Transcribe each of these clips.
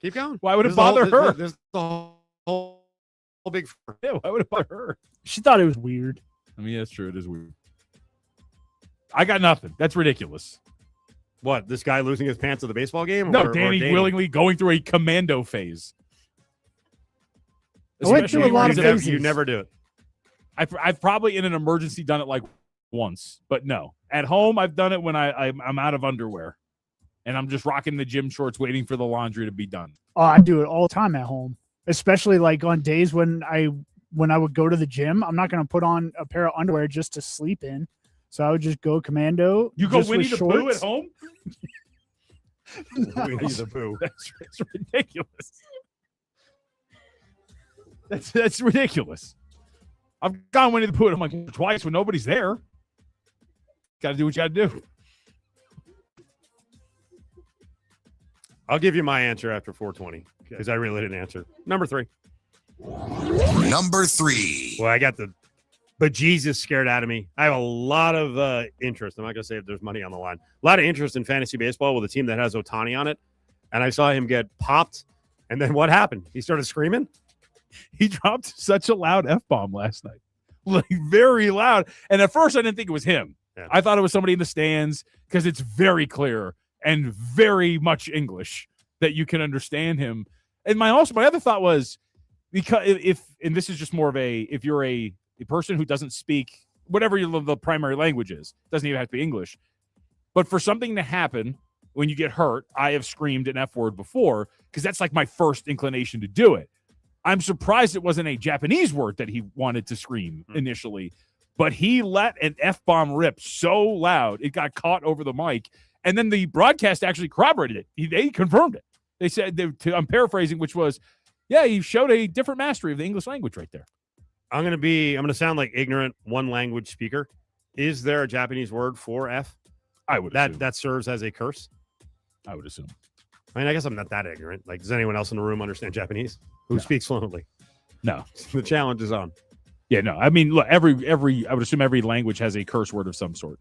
Keep going. Why would it bother her? There's the whole big. Yeah, why would it bother her? She thought it was weird. I mean, that's true. It is weird. I got nothing. That's ridiculous. What, this guy losing his pants at the baseball game? No, Danny willingly going through a commando phase. I went through a lot of phases. You never do it. I've probably in an emergency done it like once, but no. At home, I've done it when I'm out of underwear, and I'm just rocking the gym shorts waiting for the laundry to be done. Oh, I do it all the time at home, especially like on days when I would go to the gym. I'm not going to put on a pair of underwear just to sleep in. So I would just go commando. You go Winnie the Pooh at home? Winnie the Pooh. That's ridiculous. That's ridiculous. I've gone Winnie the Pooh at home twice when nobody's there. Got to do what you got to do. I'll give you my answer after 420 because I really didn't answer. Number 3. Well, I got the bejesus scared out of me. I have a lot of interest. I'm not going to say if there's money on the line. A lot of interest in fantasy baseball with a team that has Ohtani on it. And I saw him get popped. And then what happened? He started screaming. He dropped such a loud F-bomb last night. Like, very loud. And at first, I didn't think it was him. Yeah. I thought it was somebody in the stands because it's very clear and very much English that you can understand him. And my other thought was, because and this is just more of if you're a person who doesn't speak whatever the primary language is, doesn't even have to be English. But for something to happen when you get hurt, I have screamed an F word before because that's like my first inclination to do it. I'm surprised it wasn't a Japanese word that he wanted to scream initially, but he let an F-bomb rip so loud it got caught over the mic, and then the broadcast actually corroborated it. They confirmed it. They said, I'm paraphrasing, which was, yeah, he showed a different mastery of the English language right there. I'm going to sound like ignorant one language speaker. Is there a Japanese word for F? I would assume. That serves as a curse? I would assume. I mean, I guess I'm not that ignorant. Like, does anyone else in the room understand Japanese who speaks fluently? No. The challenge is on. Yeah, no. I mean, look, I would assume every language has a curse word of some sort.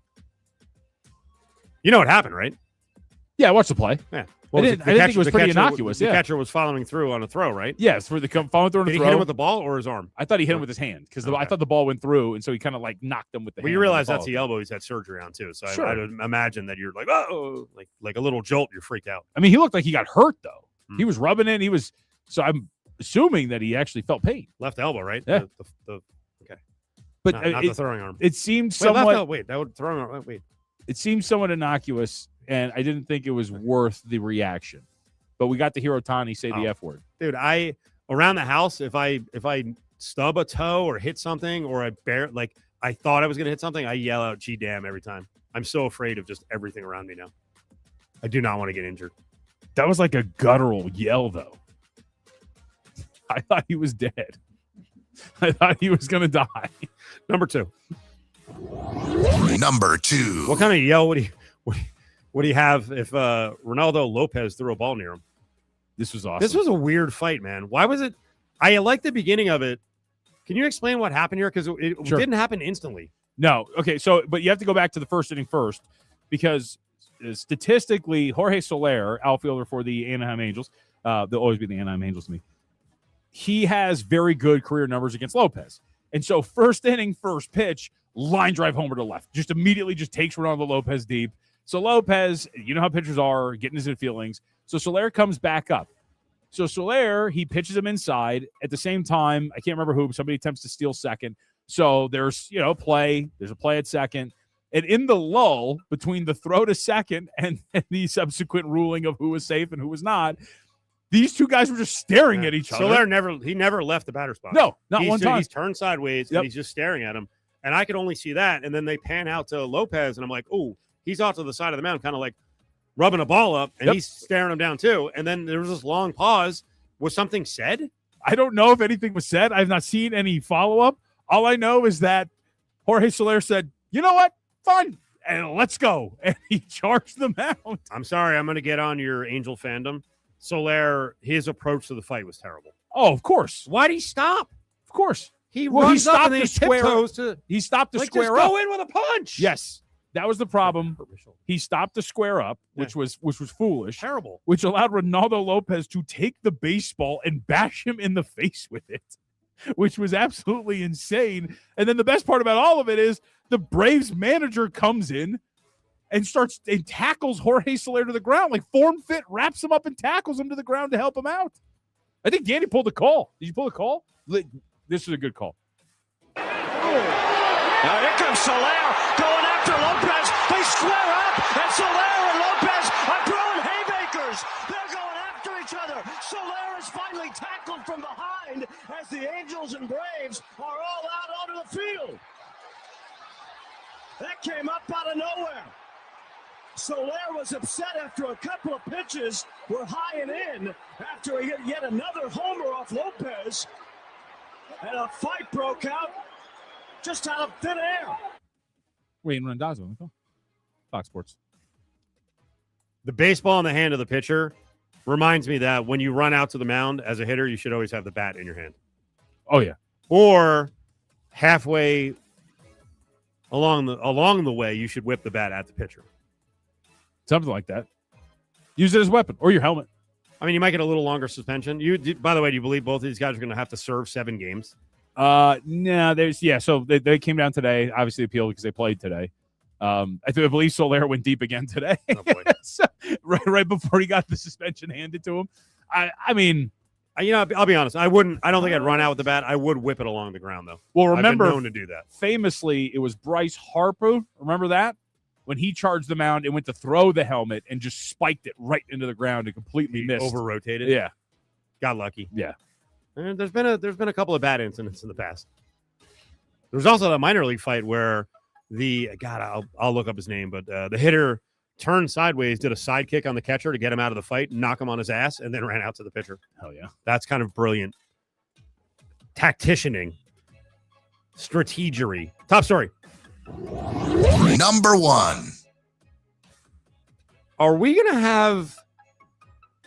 You know what happened, right? Yeah, I watched the play. Yeah. Well, I didn't think it was pretty innocuous. The catcher was following through on a throw, right? Yes, for the following through on a throw. Did he hit him with the ball or his arm? I thought he hit him with his hand because I thought the ball went through, and so he kind of like knocked him with the hand. Well, you realize that's the elbow he's had surgery on too. So sure. I would imagine that you're like, oh, like a little jolt, you're freaked out. I mean, he looked like he got hurt though. He was rubbing it. So I'm assuming that he actually felt pain. Left elbow, right? Yeah. Okay. But not the throwing arm. It seemed somewhat. Throwing arm. Wait. It seemed somewhat innocuous, and I didn't think it was worth the reaction. But we got to hear Ohtani say the F word. Dude, around the house, if I stub a toe or hit something or I thought I was going to hit something, I yell out "Gee damn" every time. I'm so afraid of just everything around me now. I do not want to get injured. That was like a guttural yell, though. I thought he was dead. I thought he was going to die. Number 2. What kind of yell would he have if Ronaldo Lopez threw a ball near him? This was awesome. This was a weird fight, man. Why was it? I like the beginning of it. Can you explain what happened here? Because it didn't happen instantly. No. Okay. But you have to go back to the first inning first because statistically, Jorge Soler, outfielder for the Anaheim Angels, they'll always be the Anaheim Angels to me. He has very good career numbers against Lopez. And so first inning, first pitch, line drive homer to left. Just immediately just takes Ronaldo Lopez deep. So Lopez, you know how pitchers are, getting his feelings. So Soler comes back up. So Soler, he pitches him inside. At the same time, I can't remember who, but somebody attempts to steal second. So there's, play. There's a play at second. And in the lull between the throw to second and the subsequent ruling of who was safe and who was not, these two guys were just staring at each other. Soler never left the batter's box. No, not one time. He's turned sideways and he's just staring at him. And I could only see that. And then they pan out to Lopez, and I'm like, oh, he's off to the side of the mound, kind of like rubbing a ball up, and he's staring him down too. And then there was this long pause. Was something said? I don't know if anything was said. I've not seen any follow-up. All I know is that Jorge Soler said, you know what? Fine. And let's go. And he charged the mound. I'm sorry. I'm going to get on your Angel fandom. Soler, his approach to the fight was terrible. Oh, of course. Why'd he stop? Of course. He runs up and he tiptoes to. He stopped to like, square just up. Go in with a punch. Yes. That was the problem. He stopped to square up, which was foolish. Terrible. Which allowed Ronaldo Lopez to take the baseball and bash him in the face with it, which was absolutely insane. And then the best part about all of it is the Braves manager comes in and tackles Jorge Soler to the ground, like form fit, wraps him up and tackles him to the ground to help him out. I think Danny pulled the call. Did you pull the call? This is a good call. Now here comes Soler going after Lopez. They square up, and Soler and Lopez are throwing haymakers. They're going after each other. Soler is finally tackled from behind as the Angels and Braves are all out onto the field. That came up out of nowhere. Soler was upset after a couple of pitches were high and in after he hit yet another homer off Lopez. And a fight broke out just out of thin air. Wayne Randazzo, Fox Sports. The baseball in the hand of the pitcher reminds me that when you run out to the mound as a hitter, you should always have the bat in your hand. Oh, yeah. Or halfway along the way, you should whip the bat at the pitcher. Something like that. Use it as a weapon or your helmet. I mean, you might get a little longer suspension. By the way, do you believe both of these guys are going to have to serve 7 games? No, so they came down today, obviously appealed because they played today. I believe Soler went deep again today. Oh, boy. So, right before he got the suspension handed to him. I mean, I'll be honest. I don't think I'd run out with the bat. I would whip it along the ground, though. Well, remember, I've been known to do that. Famously, it was Bryce Harper. Remember that? When he charged the mound and went to throw the helmet and just spiked it right into the ground and completely missed. Over-rotated? Yeah. Got lucky. Yeah. And there's been a couple of bad incidents in the past. There was also that minor league fight where I'll look up his name, but the hitter turned sideways, did a side kick on the catcher to get him out of the fight, knock him on his ass, and then ran out to the pitcher. Hell yeah. That's kind of brilliant tacticianing. Strategery. Top story. Number 1. Are we going to have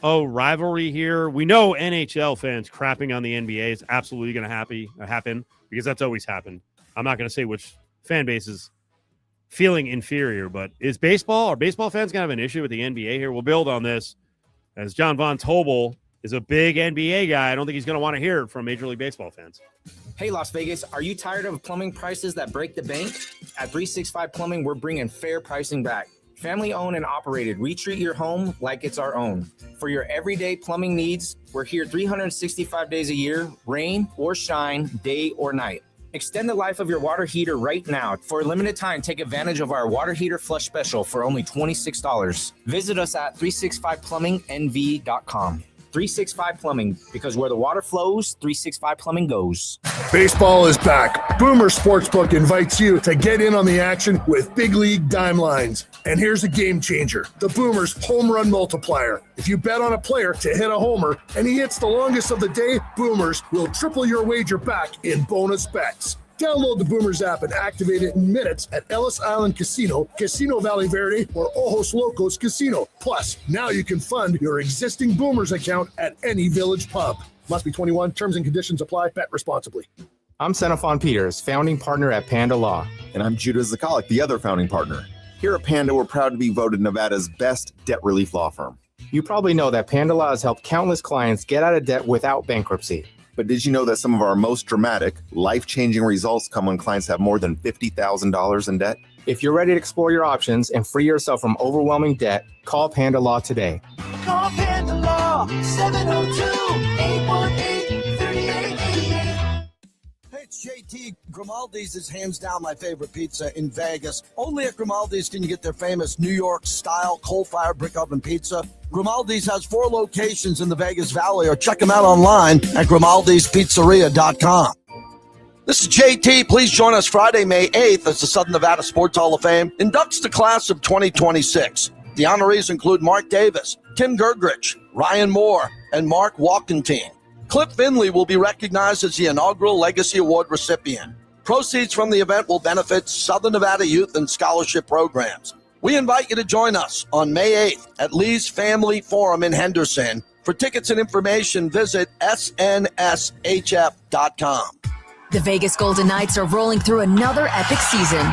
a rivalry here? We know NHL fans crapping on the NBA is absolutely going to happen because that's always happened. I'm not going to say which fan base is feeling inferior, but are baseball fans going to have an issue with the NBA here? We'll build on this as Jon Von Tobel is a big NBA guy. I don't think he's going to want to hear it from Major League Baseball fans. Hey, Las Vegas, are you tired of plumbing prices that break the bank? At 365 Plumbing, we're bringing fair pricing back. Family owned and operated, we treat your home like it's our own. For your everyday plumbing needs, we're here 365 days a year, rain or shine, day or night. Extend the life of your water heater right now. For a limited time, take advantage of our water heater flush special for only $26. Visit us at 365plummingnv.com. 365 Plumbing, because where the water flows, 365 Plumbing goes. Baseball is back. Boomer Sportsbook invites you to get in on the action with Big League Dime Lines. And here's a game changer, the Boomers Home Run Multiplier. If you bet on a player to hit a homer and he hits the longest of the day, Boomers will triple your wager back in bonus bets. Download the Boomers app and activate it in minutes at Ellis Island Casino, Casino Valley Verde, or Ojos Locos Casino. Plus, now you can fund your existing Boomers account at any Village pub. Must be 21. Terms and conditions apply. Bet responsibly. I'm Xenophon Peters, founding partner at Panda Law. And I'm Judah Zakalik, the other founding partner. Here at Panda, we're proud to be voted Nevada's best debt relief law firm. You probably know that Panda Law has helped countless clients get out of debt without bankruptcy. But did you know that some of our most dramatic, life-changing results come when clients have more than $50,000 in debt? If you're ready to explore your options and free yourself from overwhelming debt, call Panda Law today. Call Panda Law, 702-818-3888. Hey, it's JT. Grimaldi's is hands down my favorite pizza in Vegas. Only at Grimaldi's can you get their famous New York-style coal-fired brick oven pizza. Grimaldi's has 4 locations in the Vegas Valley, or check them out online at grimaldispizzeria.com. This is JT. Please join us Friday, May 8th as the Southern Nevada Sports Hall of Fame inducts the class of 2026. The honorees include Mark Davis, Tim Gergrich, Ryan Moore, and Mark Walkentine. Cliff Finley will be recognized as the inaugural Legacy Award recipient. Proceeds from the event will benefit Southern Nevada youth and scholarship programs. We invite you to join us on May 8th at Lee's Family Forum in Henderson. For tickets and information, visit snshf.com. The Vegas Golden Knights are rolling through another epic season.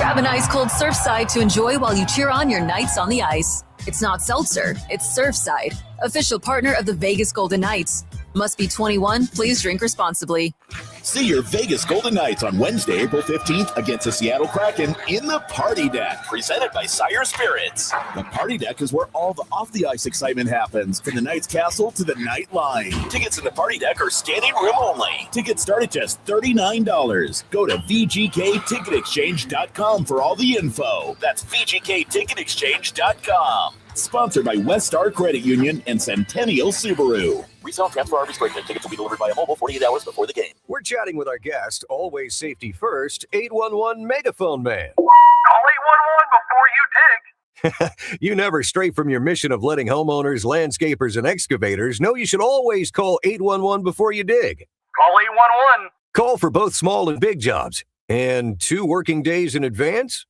Grab an ice cold Surfside to enjoy while you cheer on your Knights on the ice. It's not seltzer, it's Surfside, official partner of the Vegas Golden Knights. Must be 21. Please drink responsibly. See your Vegas Golden Knights on Wednesday, April 15th against the Seattle Kraken in the Party Deck, presented by Sire Spirits. The Party Deck is where all the off-the-ice excitement happens, from the Knights Castle to the Night Line. Tickets in the Party Deck are standing room only. Tickets start at just $39. Go to VGKTicketExchange.com for all the info. That's VGKTicketExchange.com. Sponsored by West Star Credit Union and Centennial Subaru. Resale transfer are restricted. Tickets will be delivered via mobile 48 hours before the game. We're chatting with our guest, always safety first, 811 Megaphone Man. Call 811 before you dig. You never stray from your mission of letting homeowners, landscapers, and excavators know you should always call 811 before you dig. Call 811. Call for both small and big jobs. And 2 working days in advance?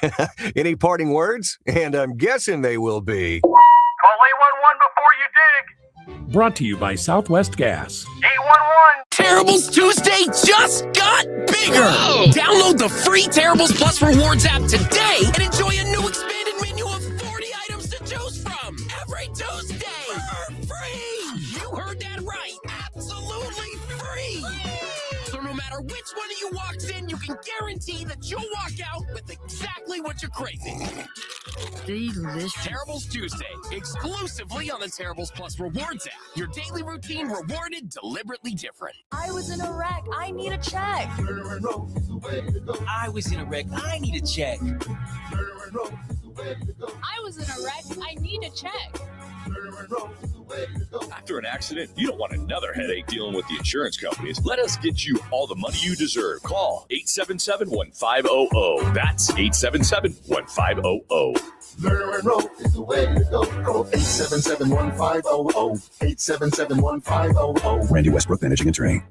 811. Any parting words? And I'm guessing they will be. Call 811 before you dig. Brought to you by Southwest Gas. 811. Terribles Tuesday just got bigger. Download the free Terribles Plus Rewards app today and enjoy a new expanded menu of 40 items to choose from every Tuesday for free. You heard that right. Absolutely free. So no matter which one of you walks in, you can guarantee that you'll walk out with exactly what you're craving. Delicious. Terribles Tuesday, exclusively on the Terribles Plus Rewards app. Your daily routine rewarded deliberately different. I was in a wreck. I need a check. I was in a wreck. I need a check. I was in a wreck. I need a check. After an accident, you don't want another headache dealing with the insurance companies. Let us get you all the money you deserve. Call 877-1500. That's 877-1500. Monroe is the way to go. Call 877-1500. 877-1500. Randy Westbrook, Managing Attorney.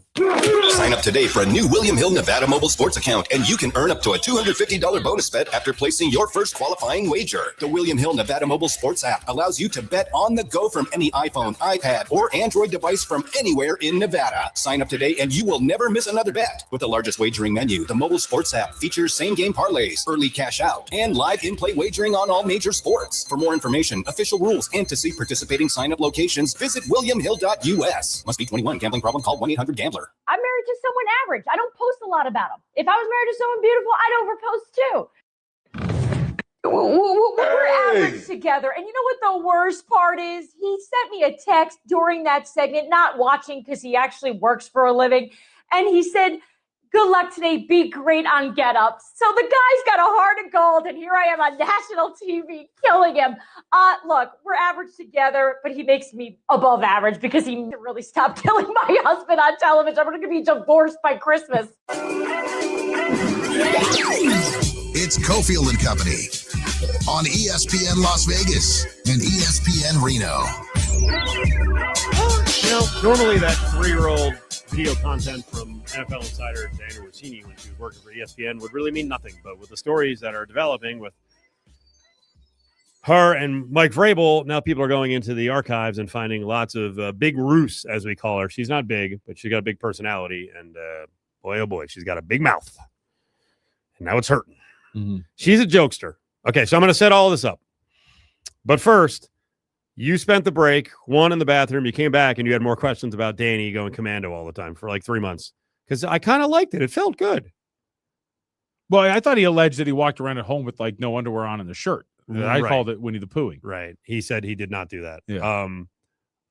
Sign up today for a new William Hill Nevada mobile sports account, and you can earn up to a $250 bonus bet after placing your first qualifying wager. The William Hill Nevada mobile sports app allows you to bet on the go from any iPhone, iPad, or Android device from anywhere in Nevada. Sign up today and you will never miss another bet. With the largest wagering menu, the mobile sports app features same-game parlays, early cash out, and live in-play wagering on all major sports. For more information, official rules, and to see participating sign-up locations, visit williamhill.us. Must be 21. Gambling problem? Call 1-800-GAMBLER. I'm married to someone average. I don't post a lot about them. If I was married to someone beautiful, I'd overpost too. We're average together. And you know what the worst part is? He sent me a text during that segment, not watching because he actually works for a living. And he said, good luck today. Be great on Get Up. So the guy's got a heart of gold, and here I am on national TV killing him. Look, we're average together, but he makes me above average because he really stopped killing my husband on television. I'm going to be divorced by Christmas. It's Cofield Company on ESPN Las Vegas and ESPN Reno. You know, normally that 3-year-old video content from NFL insider Diana Russini when she was working for ESPN would really mean nothing. But with the stories that are developing with her and Mike Vrabel, now people are going into the archives and finding lots of Big Roos, as we call her. She's not big, but she's got a big personality. And boy, oh boy, she's got a big mouth. And now it's hurting. Mm-hmm. She's a jokester. Okay, so I'm going to set all this up. But first, you spent the break, one in the bathroom, you came back, and you had more questions about Danny going commando all the time for like 3 months. Because I kind of liked it. It felt good. Well, I thought he alleged that he walked around at home with like no underwear on and the shirt. I called it Winnie the Poohing. Right. He said he did not do that. Yeah.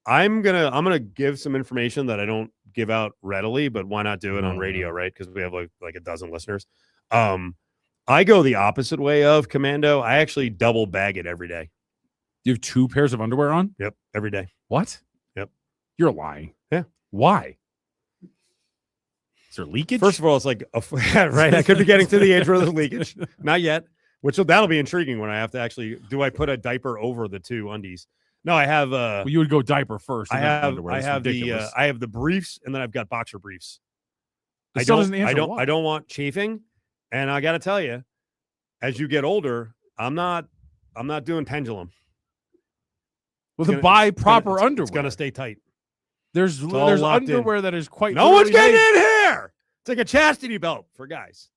I'm gonna give some information that I don't give out readily, but why not do it on radio, right? Because we have like a dozen listeners. I go the opposite way of commando. I actually double bag it every day. You have 2 pairs of underwear on? Yep, every day. What? Yep. You're lying. Yeah. Why? Is there leakage? First of all, it's like, right, I could be getting to the age where there's leakage. Not yet, that'll be intriguing when I have to actually, do I put a diaper over the 2 undies? No, I have. Well, you would go diaper first. I have the briefs, and then I've got boxer briefs. I don't want chafing. And I got to tell you, as you get older, I'm not doing pendulum. Well, buy proper underwear. It's going to stay tight. There's underwear that is quite. No one's getting in here. It's like a chastity belt for guys.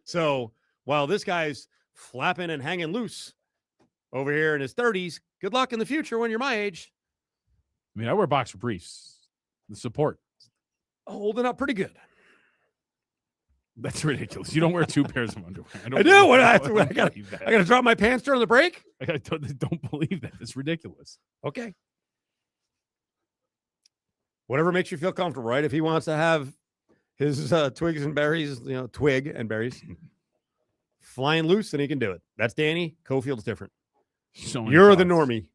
So while this guy's flapping and hanging loose over here in his 30s, good luck in the future when you're my age. I mean, I wear boxer briefs. The support. Holding up pretty good. That's ridiculous. You don't wear 2 pairs of underwear. I do. I got to drop my pants during the break? I don't believe that. It's ridiculous. Okay. Whatever makes you feel comfortable, right? If he wants to have his twigs and berries, twig and berries flying loose, then he can do it. That's Danny. Cofield's different. So you're the normie.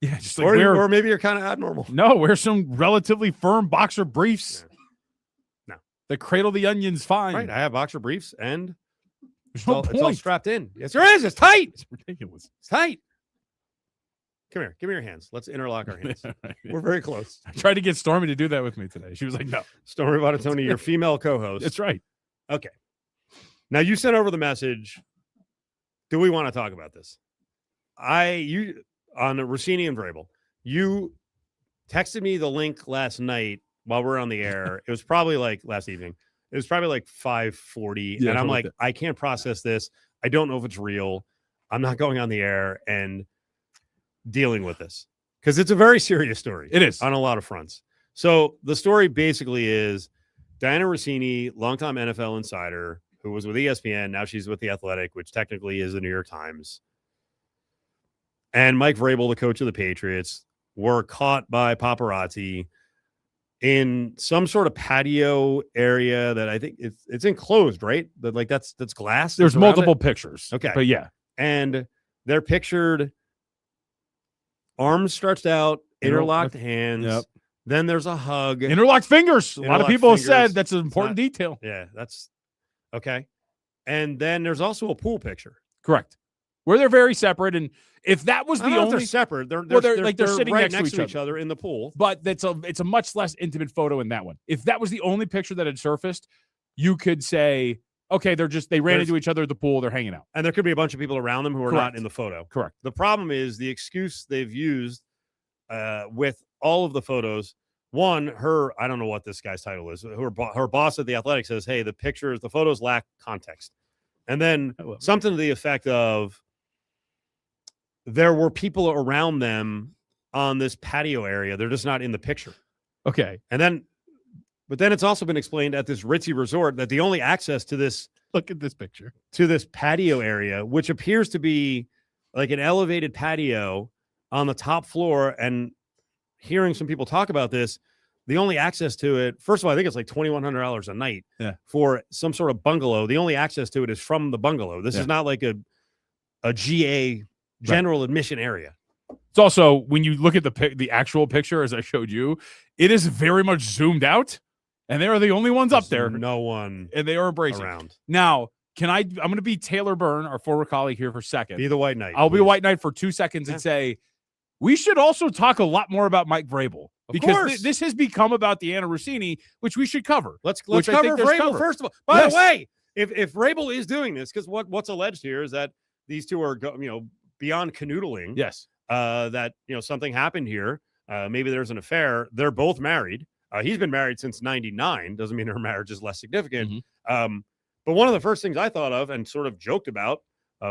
Yeah, just like or maybe you're kind of abnormal. No, wear some relatively firm boxer briefs. No. The cradle the onions fine. Right. I have boxer briefs and it's all strapped in. Yes, there is. It's tight. It's ridiculous. It's tight. Come here. Give me your hands. Let's interlock our hands. We're very close. I tried to get Stormy to do that with me today. She was like, no. Stormy Bonatoni, your female co-host. That's right. Okay. Now you sent over the message. Do we want to talk about this? On Russini and Vrabel, you texted me the link last night while we were on the air. It was probably like last evening. It was probably like 5:40. Yeah, and I'm like, I can't process this. I don't know if it's real. I'm not going on the air and dealing with this because it's a very serious story. It is on a lot of fronts. So the story basically is Diana Russini, longtime NFL insider who was with ESPN. Now she's with The Athletic, which technically is the New York Times. And Mike Vrabel, the coach of the Patriots, were caught by paparazzi in some sort of patio area that I think it's enclosed, right? That's glass. There's multiple pictures. Okay. But yeah. And they're pictured arms stretched out, interlocked hands. Yep. Then there's a hug. Interlocked fingers. A lot of people have said that's an important detail. Yeah, that's okay. And then there's also a pool picture. Correct. Where they're very separate. And if that was the only they're separate, they're sitting right next to each other in the pool. But it's a much less intimate photo in that one. If that was the only picture that had surfaced, you could say, okay, they ran into each other at the pool, they're hanging out. And there could be a bunch of people around them who are not in the photo. Correct. The problem is the excuse they've used with all of the photos. One, I don't know what this guy's title is. Her boss at The Athletic says, hey, the photos lack context. And then something to the effect of, there were people around them on this patio area. They're just not in the picture. Okay. But then it's also been explained at this ritzy resort that the only access to this, look at this picture, to this patio area, which appears to be like an elevated patio on the top floor. And hearing some people talk about this, the only access to it, first of all, I think it's like $2,100 a night for some sort of bungalow. The only access to it is from the bungalow. This is not like a GA general admission area. It's also, when you look at the actual picture, as I showed you, it is very much zoomed out, and they are the only ones up there. No one, and they are embracing. Around. Now, I'm going to be Taylor Byrne, our former colleague, here for a second. Be the white knight. I'll be a white knight for 2 seconds and say, we should also talk a lot more about Mike Vrabel. Because this has become about Diana Russini, which we should cover. Let's cover Vrabel first of all. By the way, if Vrabel is doing this, because what's alleged here is that these two are beyond canoodling. Yes. That something happened here. Maybe there's an affair. They're both married. He's been married since '99. Doesn't mean her marriage is less significant. Mm-hmm. But one of the first things I thought of and sort of joked about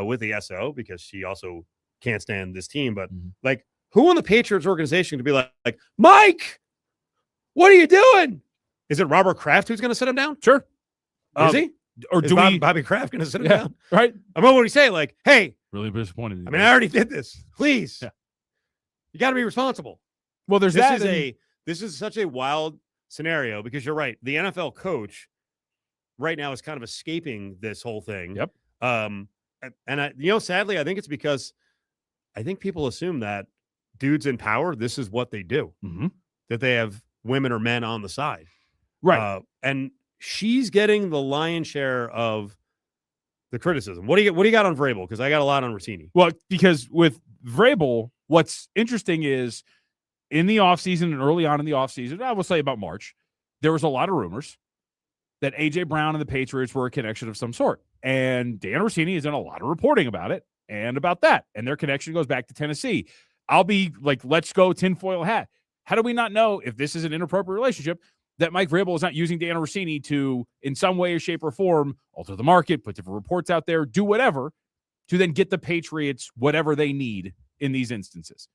with the SO, because she also can't stand this team, but like, who in the Patriots organization could be like, Mike, what are you doing? Is it Robert Kraft who's going to sit him down? Sure. Is he? Or is do Bobby Kraft going to sit him down? Right. I mean, what would he say? Like, hey, really disappointed. I mean, I already did this. Please. Yeah. You got to be responsible. Well, this is such a wild scenario because you're right. The NFL coach right now is kind of escaping this whole thing. Yep. And sadly, I think it's because I think people assume that dudes in power, this is what they do. Mm-hmm. That they have women or men on the side. Right. And she's getting the lion's share of the criticism. What do you got on Vrabel? Because I got a lot on Russini. Well, because with Vrabel, what's interesting is in the offseason and early on in the offseason, I will say about March, there was a lot of rumors that A.J. Brown and the Patriots were a connection of some sort. And Diana Russini has done a lot of reporting about it and about that. And their connection goes back to Tennessee. I'll be like, let's go tinfoil hat. How do we not know if this is an inappropriate relationship? that Mike Vrabel is not using Diana Russini to, in some way, shape, or form, alter the market, put different reports out there, do whatever, to then get the Patriots whatever they need in these instances.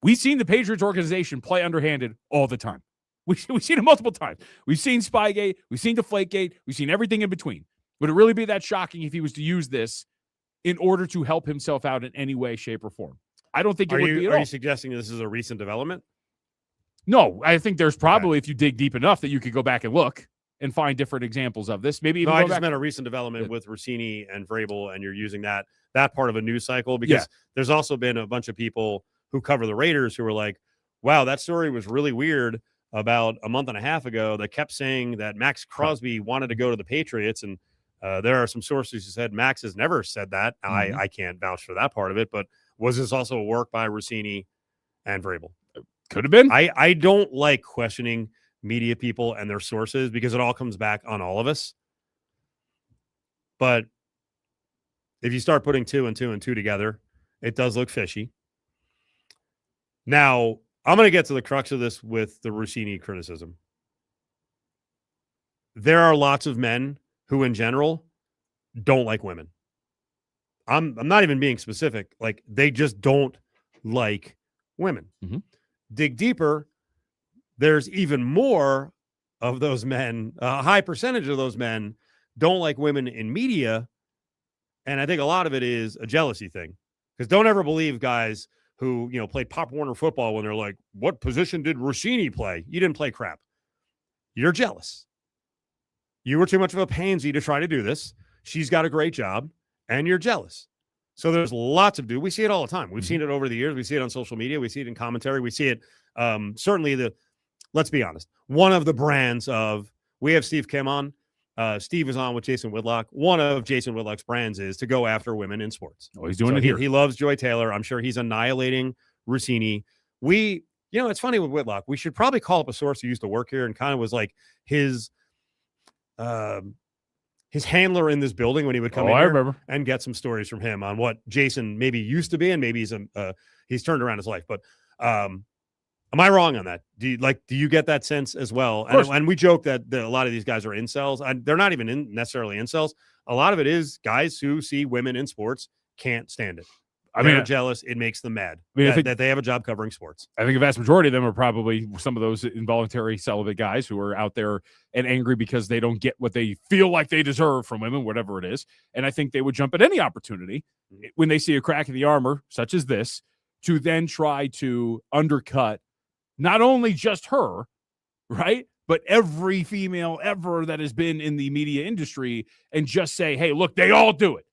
We've seen the Patriots organization play underhanded all the time. We've seen it multiple times. We've seen Spygate. We've seen Deflategate. We've seen everything in between. Would it really be that shocking if he was to use this in order to help himself out in any way, shape, or form? I don't think it would be at all. Are you suggesting this is a recent development? No, I think there's probably, if you dig deep enough, that you could go back and look and find different examples of this. Maybe even I just meant a recent development with Russini and Vrabel, and you're using that part of a news cycle, because there's also been a bunch of people who cover the Raiders who were like, wow, that story was really weird about a month and a half ago that kept saying that Max Crosby wanted to go to the Patriots, and there are some sources who said Max has never said that. I can't vouch for that part of it, but was this also a work by Russini and Vrabel? Could have been. I don't like questioning media people and their sources because it all comes back on all of us. But if you start putting 2 and 2 and 2 together, it does look fishy. Now, I'm going to get to the crux of this with the Russini criticism. There are lots of men who, in general, don't like women. I'm not even being specific. Like, they just don't like women. Mm-hmm. Dig deeper, there's even more of those men, a high percentage of those men don't like women in media. And I think a lot of it is a jealousy thing. Because don't ever believe guys who, played Pop Warner football when they're like, what position did Russini play? You didn't play crap. You're jealous. You were too much of a pansy to try to do this. She's got a great job, and you're jealous. So there's lots of we see it all the time. We've seen it over the years. We see it on social media. We see it in commentary. We see it certainly let's be honest, one of the brands of, we have Steve Kim on. Steve is on with Jason Whitlock. One of Jason Whitlock's brands is to go after women in sports. Oh, he's doing it here. He loves Joy Taylor. I'm sure he's annihilating Russini. It's funny with Whitlock. We should probably call up a source who used to work here and kind of was like his handler in this building when he would come in I here remember. and get some stories from him on what Jason maybe used to be, and maybe he's turned around his life. But am I wrong on that? Do you get that sense as well? And we joke that a lot of these guys are incels. They're not even necessarily incels. A lot of it is guys who see women in sports can't stand it. They're jealous. It makes them mad that they have a job covering sports. I think a vast majority of them are probably some of those involuntary celibate guys who are out there and angry because they don't get what they feel like they deserve from women, whatever it is. And I think they would jump at any opportunity when they see a crack in the armor, such as this, to then try to undercut not only just her, right, but every female ever that has been in the media industry, and just say, hey, look, they all do it.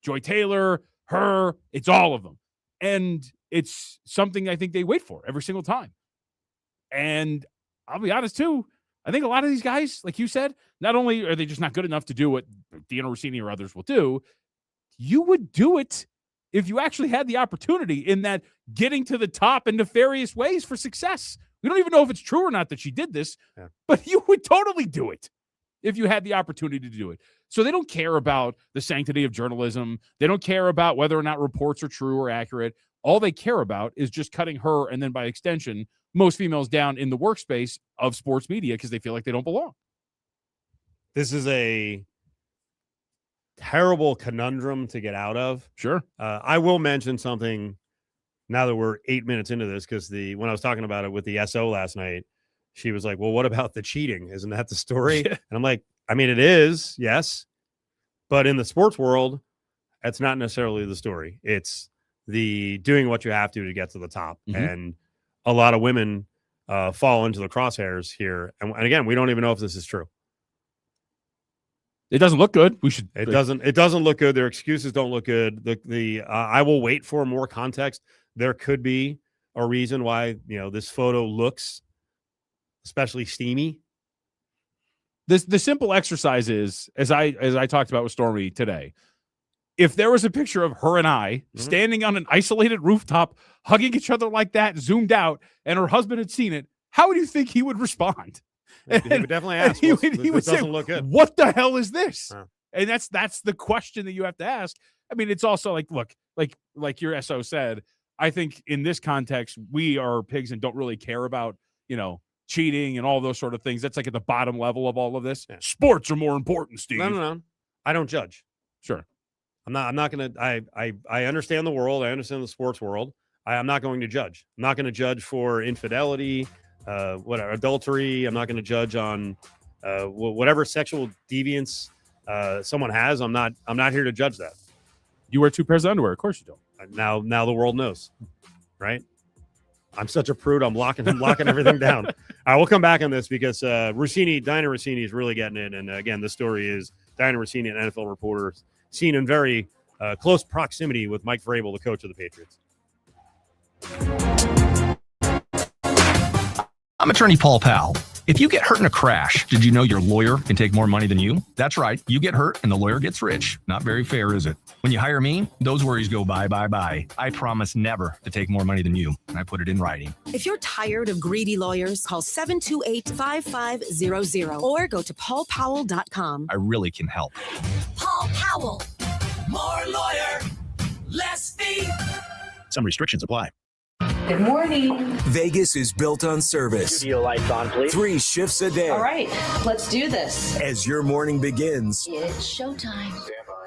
Joy Taylor, her, it's all of them. And it's something I think they wait for every single time. And I'll be honest, too, I think a lot of these guys, like you said, not only are they just not good enough to do what Diana Russini or others will do, you would do it if you actually had the opportunity, in that getting to the top in nefarious ways for success. We don't even know if it's true or not that she did this, but you would totally do it if you had the opportunity to do it. So they don't care about the sanctity of journalism. They don't care about whether or not reports are true or accurate. All they care about is just cutting her, and then by extension, most females down in the workspace of sports media because they feel like they don't belong. This is a terrible conundrum to get out of. Sure. I will mention something now that we're 8 minutes into this, because when I was talking about it with the SO last night, she was like, well, what about the cheating? Isn't that the story? And I'm like, I mean, it is, yes. But in the sports world, that's not necessarily the story. It's the doing what you have to get to the top. Mm-hmm. And a lot of women fall into the crosshairs here. And again, we don't even know if this is true. It doesn't look good. It doesn't look good. Their excuses don't look good. I will wait for more context. There could be a reason why, this photo looks especially steamy. The simple exercise is, as I talked about with Stormy today, if there was a picture of her and I standing on an isolated rooftop, hugging each other like that, zoomed out, and her husband had seen it, how would you think he would respond? He would definitely ask. He would say, look good. What the hell is this? And that's the question that you have to ask. I mean, it's also like, look, like your SO said, I think in this context, we are pigs and don't really care about, cheating and all those sort of things. That's like at the bottom level of all of this. Yeah. Sports are more important, Steve. No. I don't judge. Sure. I'm not going to, I understand the world. I understand the sports world. I'm not going to judge. I'm not going to judge for infidelity, adultery. I'm not going to judge on whatever sexual deviance someone has. I'm not here to judge that. You wear 2 pairs of underwear. Of course you don't. Now the world knows, right? I'm such a prude. I'm locking everything down. All right, we'll come back on this because Diana Russini is really getting it. And again, the story is Diana Russini, an NFL reporter, seen in very close proximity with Mike Vrabel, the coach of the Patriots. I'm attorney Paul Powell. If you get hurt in a crash, did you know your lawyer can take more money than you? That's right. You get hurt and the lawyer gets rich. Not very fair, is it? When you hire me, those worries go bye, bye, bye. I promise never to take more money than you, and I put it in writing. If you're tired of greedy lawyers, call 728-5500 or go to paulpowell.com. I really can help. Paul Powell. More lawyer, less fee. Some restrictions apply. Good morning. Vegas is built on service. Studio lights on, please. 3 shifts a day. All right, let's do this. As your morning begins. It's showtime.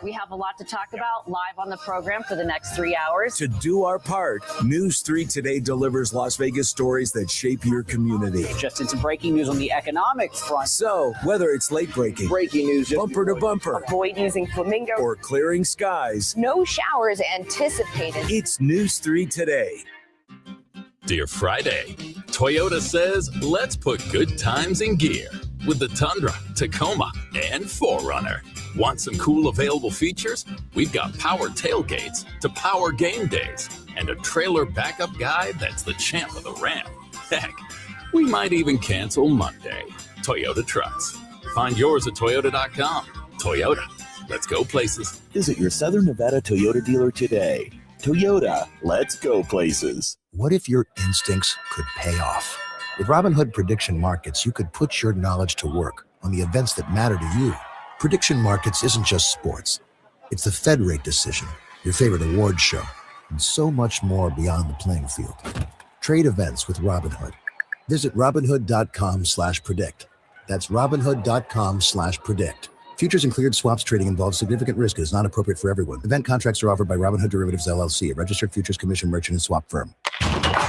We have a lot to talk about live on the program for the next 3 hours. To do our part, News 3 Today delivers Las Vegas stories that shape your community. Just in some breaking news on the economics front. So, whether it's late breaking, breaking news, bumper to bumper, avoid using flamingo, or clearing skies, no showers anticipated. It's News 3 Today. Dear Friday, Toyota says, let's put good times in gear with the Tundra, Tacoma, and 4Runner. Want some cool available features? We've got power tailgates to power game days and a trailer backup guy that's the champ of the ramp. Heck, we might even cancel Monday. Toyota Trucks. Find yours at Toyota.com. Toyota, let's go places. Visit your Southern Nevada Toyota dealer today. Toyota, let's go places. What if your instincts could pay off? With Robinhood Prediction Markets, you could put your knowledge to work on the events that matter to you. Prediction Markets isn't just sports. It's the Fed rate decision, your favorite award show, and so much more beyond the playing field. Trade events with Robinhood. Visit Robinhood.com/predict. That's Robinhood.com/predict. Futures and cleared swaps trading involves significant risk and is not appropriate for everyone. Event contracts are offered by Robinhood Derivatives LLC, a registered futures commission merchant and swap firm.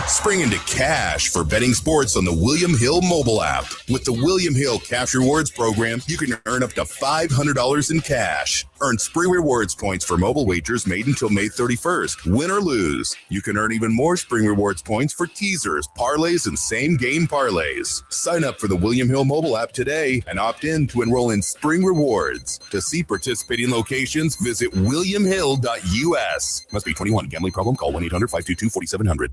Spring into cash for betting sports on the William Hill mobile app. With the William Hill Cash Rewards program, you can earn up to $500 in cash. Earn Spring Rewards points for mobile wagers made until May 31st. Win or lose, you can earn even more Spring Rewards points for teasers, parlays, and same-game parlays. Sign up for the William Hill mobile app today and opt in to enroll in Spring Rewards. To see participating locations, visit williamhill.us. Must be 21. Gambling problem? Call 1-800-522-4700.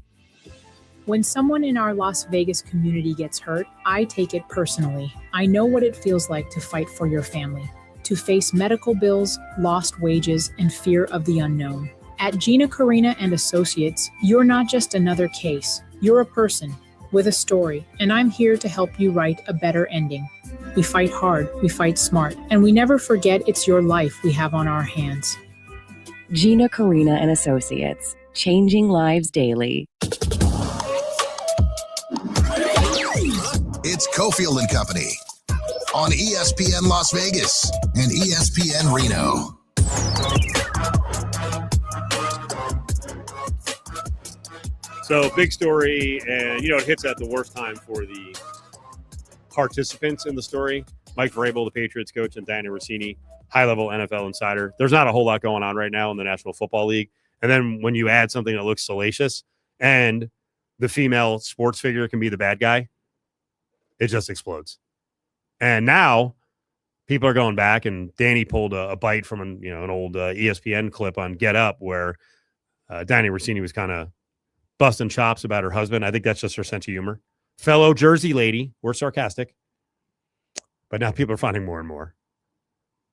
When someone in our Las Vegas community gets hurt, I take it personally. I know what it feels like to fight for your family, to face medical bills, lost wages, and fear of the unknown. At Gina Carina and Associates, you're not just another case. You're a person with a story, and I'm here to help you write a better ending. We fight hard, we fight smart, and we never forget it's your life we have on our hands. Gina Carina and Associates, changing lives daily. It's Cofield Company on ESPN Las Vegas and ESPN Reno. So big story, and it hits at the worst time for the participants in the story. Mike Vrabel, the Patriots coach, and Diana Russini, high-level NFL insider. There's not a whole lot going on right now in the National Football League. And then when you add something that looks salacious and the female sports figure can be the bad guy, it just explodes. And now people are going back, and Danny pulled a bite from an old ESPN clip on Get Up where Diana Russini was kind of busting chops about her husband. I think that's just her sense of humor. Fellow Jersey lady, we're sarcastic. But now people are finding more and more.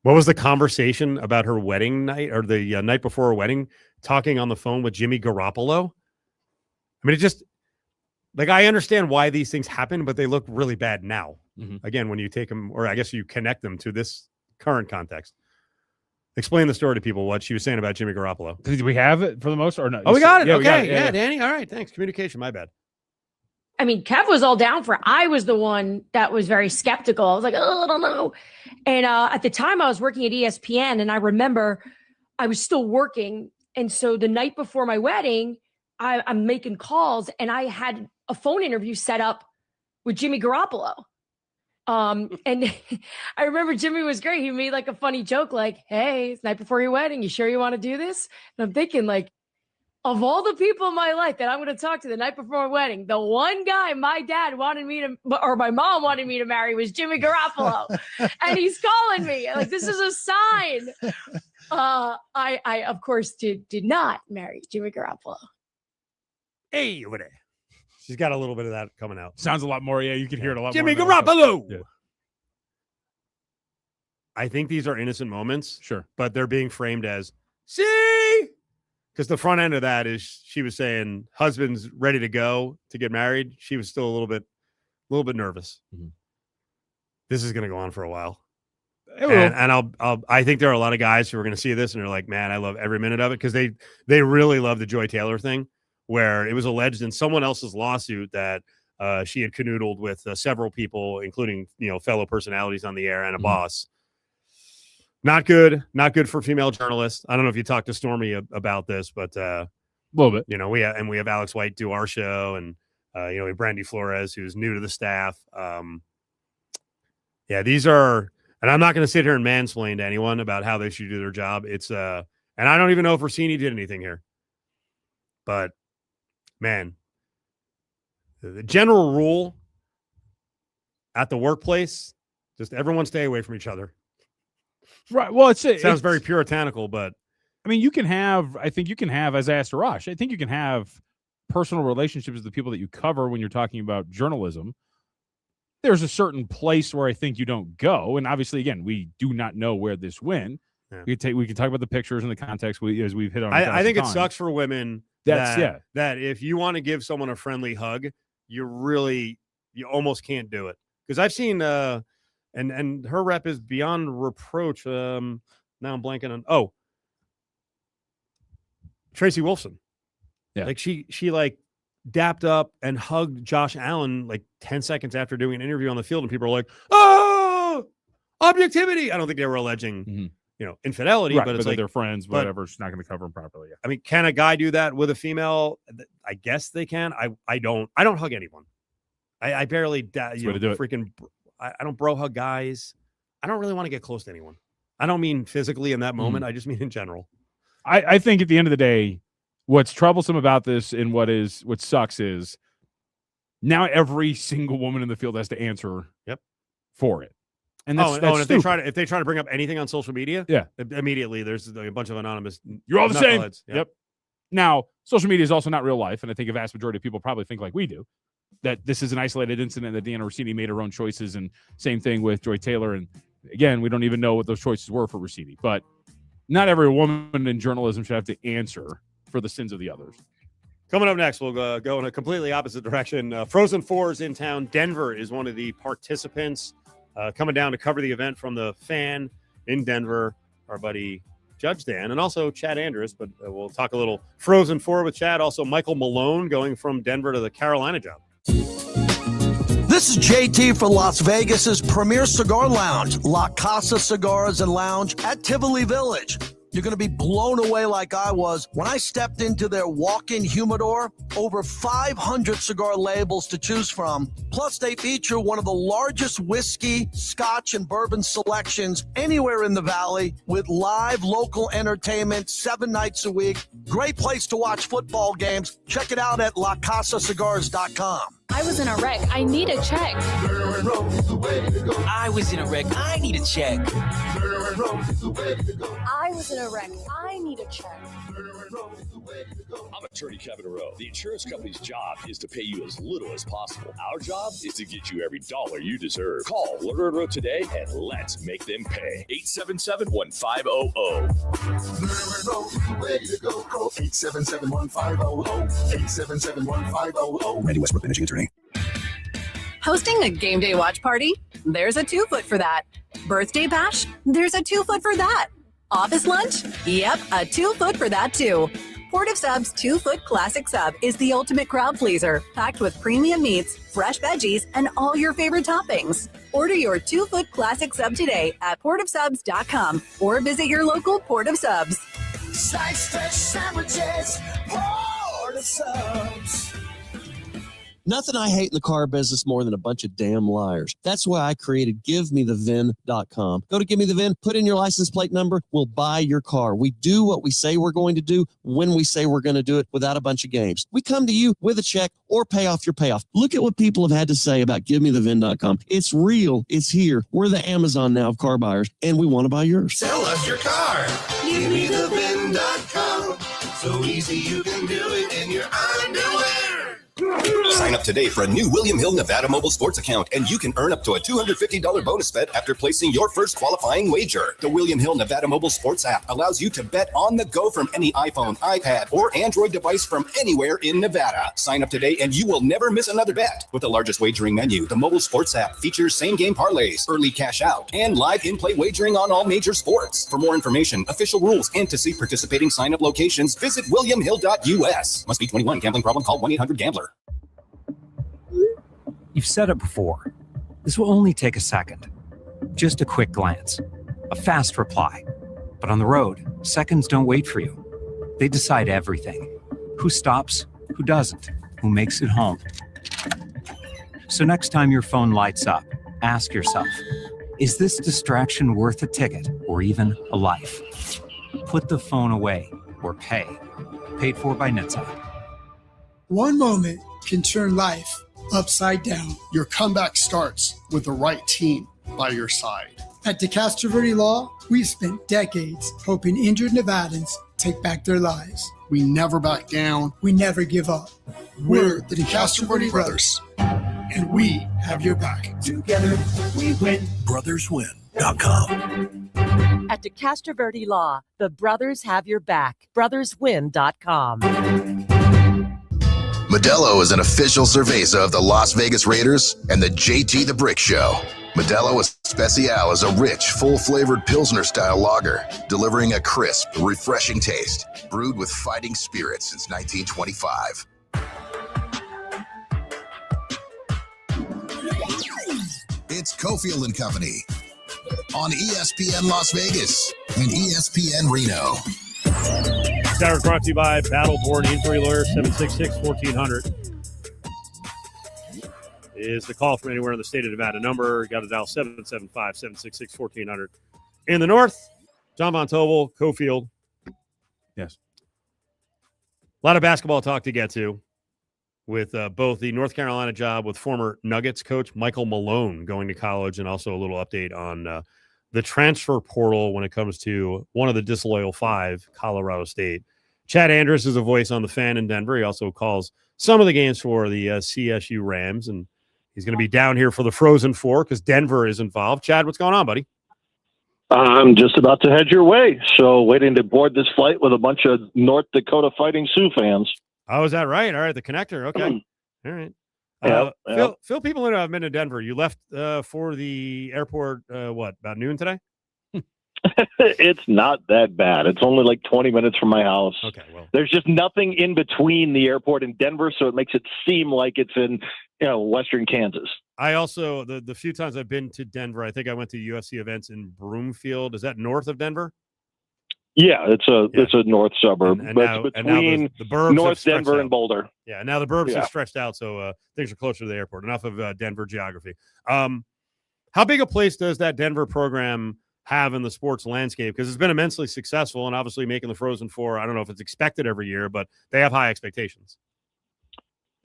What was the conversation about her wedding night or the night before her wedding, talking on the phone with Jimmy Garoppolo? I mean, it just, I understand why these things happen, but they look really bad now. Mm-hmm. Again, when you take them, or I guess you connect them to this current context. Explain the story to people, what she was saying about Jimmy Garoppolo. Did we have it for the most or no? Oh, we got it. Yeah, okay. Yeah, Danny. All right. Thanks. Communication. My bad. I mean, Kev was all down for it. I was the one that was very skeptical. I was like, oh, I don't know. And at the time I was working at ESPN, and I remember I was still working. And so the night before my wedding, I'm making calls, and I had a phone interview set up with Jimmy Garoppolo. And I remember Jimmy was great. He made like a funny joke, like, hey, it's the night before your wedding. You sure you want to do this? And I'm thinking, like, of all the people in my life that I'm going to talk to the night before my wedding, the one guy my dad wanted me to, or my mom wanted me to marry, was Jimmy Garoppolo. And he's calling me. Like, this is a sign. I of course, did not marry Jimmy Garoppolo. Hey, over there. She's got a little bit of that coming out. Sounds a lot more. Yeah, you can hear it a lot Jimmy more. Garoppolo. Yeah. I think these are innocent moments. Sure. But they're being framed as, see? Because the front end of that is she was saying husband's ready to go to get married. She was still a little bit nervous. Mm-hmm. This is going to go on for a while. And I think there are a lot of guys who are going to see this and they're like, man, I love every minute of it, because they really love the Joy Taylor thing, where it was alleged in someone else's lawsuit that she had canoodled with several people, including, fellow personalities on the air and a boss. Not good for female journalists. I don't know if you talked to Stormy about this, but a little bit. We have Alex White do our show, and we have Brandy Flores, who's new to the staff. These are, and I'm not going to sit here and mansplain to anyone about how they should do their job. It's and I don't even know if Russini did anything here, but man, the general rule at the workplace, just everyone stay away from each other. Right. Well, it sounds very puritanical, but I mean, I think you can have, as I asked Arash, I think you can have personal relationships with the people that you cover when you're talking about journalism. There's a certain place where I think you don't go. And obviously, again, we do not know where this went. Yeah. We can talk about the pictures and the context as we've hit on. I think it sucks for women that if you want to give someone a friendly hug, you almost can't do it. Because I've seen and her rep is beyond reproach. Now I'm blanking on Tracy Wolfson. Yeah. Like she dapped up and hugged Josh Allen like 10 seconds after doing an interview on the field, and people are like, oh, objectivity. I don't think they were alleging infidelity, right, but it's like they're friends, whatever. She's not going to cover them properly. Yeah. I mean, can a guy do that with a female? I guess they can. I don't hug anyone. I barely freaking. I don't bro hug guys. I don't really want to get close to anyone. I don't mean physically in that moment. I just mean in general. I think at the end of the day, what's troublesome about this and what sucks is now every single woman in the field has to answer for it. And that's and if they try to bring up anything on social media, immediately there's a bunch of anonymous. You're all the same. Yep. Now, social media is also not real life, and I think a vast majority of people probably think like we do, that this is an isolated incident, that Diana Russini made her own choices, and same thing with Joy Taylor. And again, we don't even know what those choices were for Russini, but not every woman in journalism should have to answer for the sins of the others. Coming up next, we'll go in a completely opposite direction. Frozen Four is in town. Denver is one of the participants coming down to cover the event from the Fan in Denver. Our buddy Judge Dan, and also Chad Andrus, but we'll talk a little Frozen Four with Chad. Also, Michael Malone going from Denver to the Carolina job. This is JT for Las Vegas's premier cigar lounge, La Casa Cigars and Lounge at Tivoli Village. You're going to be blown away like I was when I stepped into their walk-in humidor. Over 500 cigar labels to choose from. Plus, they feature one of the largest whiskey, scotch, and bourbon selections anywhere in the valley, with live local entertainment 7 nights a week. Great place to watch football games. Check it out at lacasacigars.com. I was in a wreck. I need a check. I was in a wreck. I need a check. I was in a wreck. I need a check. I'm Attorney Kevin Rowe. The insurance company's job is to pay you as little as possible. Our job is to get you every dollar you deserve. Call Lerner & Rowe today and let's make them pay. 877-1500. Ready to go. Call 877-1500. 877-1500. Randy Westbrook, managing attorney. Hosting a game day watch party? There's a 2-foot for that. Birthday bash? There's a 2-foot for that. Office lunch? Yep, a 2-foot for that too. Port of Sub's 2-foot classic sub is the ultimate crowd pleaser, packed with premium meats, fresh veggies, and all your favorite toppings. Order your 2-foot classic sub today at portofsubs.com or visit your local Port of Subs. Slice fresh sandwiches, Port of Subs. Nothing I hate in the car business more than a bunch of damn liars. That's why I created GiveMeTheVIN.com. Go to Give Me the VIN, put in your license plate number, we'll buy your car. We do what we say we're going to do when we say we're going to do it without a bunch of games. We come to you with a check or pay off your payoff. Look at what people have had to say about GiveMeTheVIN.com. It's real. It's here. We're the Amazon now of car buyers, and we want to buy yours. Sell us your car. GiveMeTheVIN.com. So easy you can do it in your underwear. Sign up today for a new William Hill Nevada mobile sports account, and you can earn up to a $250 bonus bet after placing your first qualifying wager. The William Hill Nevada mobile sports app allows you to bet on the go from any iPhone, iPad, or Android device from anywhere in Nevada. Sign up today and you will never miss another bet. With the largest wagering menu, the mobile sports app features same-game parlays, early cash out, and live in-play wagering on all major sports. For more information, official rules, and to see participating sign-up locations, visit williamhill.us. Must be 21. Gambling problem? Call 1-800-GAMBLER. You've said it before. This will only take a second. Just a quick glance. A fast reply. But on the road, seconds don't wait for you. They decide everything. Who stops, who doesn't, who makes it home. So next time your phone lights up, ask yourself, is this distraction worth a ticket or even a life? Put the phone away or pay. Paid for by NHTSA. One moment can turn life upside down. Your comeback starts with the right team by your side. At DeCastro Verde Law, we've spent decades helping injured Nevadans take back their lives. We never back down. We never give up. We're the DeCastro Verde Brothers, and we have your back. Together, we win. BrothersWin.com. At DeCastro Verde Law, the brothers have your back. BrothersWin.com. Modelo is an official cerveza of the Las Vegas Raiders and the JT the Brick Show. Modelo Especial is a rich, full-flavored Pilsner-style lager, delivering a crisp, refreshing taste, brewed with fighting spirit since 1925. It's Cofield Company on ESPN Las Vegas and ESPN Reno. This hour brought to you by Battleborn Injury Lawyer. 766-1400 is the call from anywhere in the state of Nevada. Number, you got to dial 775-766-1400. In the north, Jon Von Tobel, Cofield. Yes. A lot of basketball talk to get to with both the North Carolina job with former Nuggets coach Michael Malone going to college, and also a little update on the transfer portal when it comes to one of the disloyal five, Colorado State. Chad Andrus is a voice on the Fan in Denver. He also calls some of the games for the CSU Rams, and he's going to be down here for the Frozen Four because Denver is involved. Chad, what's going on, buddy? I'm just about to head your way, so waiting to board this flight with a bunch of North Dakota Fighting Sioux fans. Oh, is that right? All right, the connector. Okay. All right. Fill people in. I've been to Denver. You left for the airport, about noon today? It's not that bad. It's only like 20 minutes from my house. Okay, well. There's just nothing in between the airport and Denver, so it makes it seem like it's in western Kansas. I also, the few times I've been to Denver, I think I went to UFC events in Broomfield. Is that north of Denver? Yeah, it's a north suburb, and but now, it's between the burbs North Denver and Boulder. Yeah, now the burbs have stretched out, so things are closer to the airport. Enough of Denver geography. How big a place does that Denver program have in the sports landscape? Because it's been immensely successful, and obviously making the Frozen Four, I don't know if it's expected every year, but they have high expectations.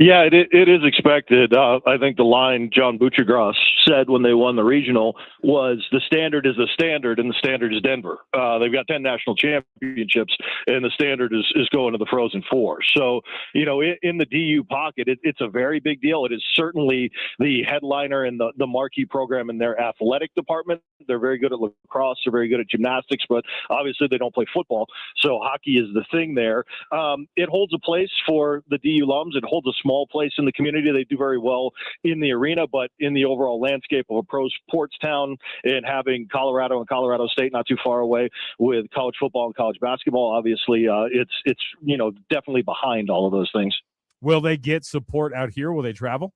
Yeah, it is expected. I think the line John Butchergross said when they won the regional was the standard is the standard, and the standard is Denver. They've got 10 national championships, and the standard is going to the Frozen Four. So, in the DU pocket, it's a very big deal. It is certainly the headliner and the marquee program in their athletic department. They're very good at lacrosse. They're very good at gymnastics, but obviously they don't play football. So hockey is the thing there. It holds a place for the DU alums. It holds a small place in the community. They do very well in the arena, but in the overall landscape of a pro sports town and having Colorado and Colorado State not too far away with college football and college basketball, obviously it's definitely behind all of those things. Will they get support out here? Will they travel?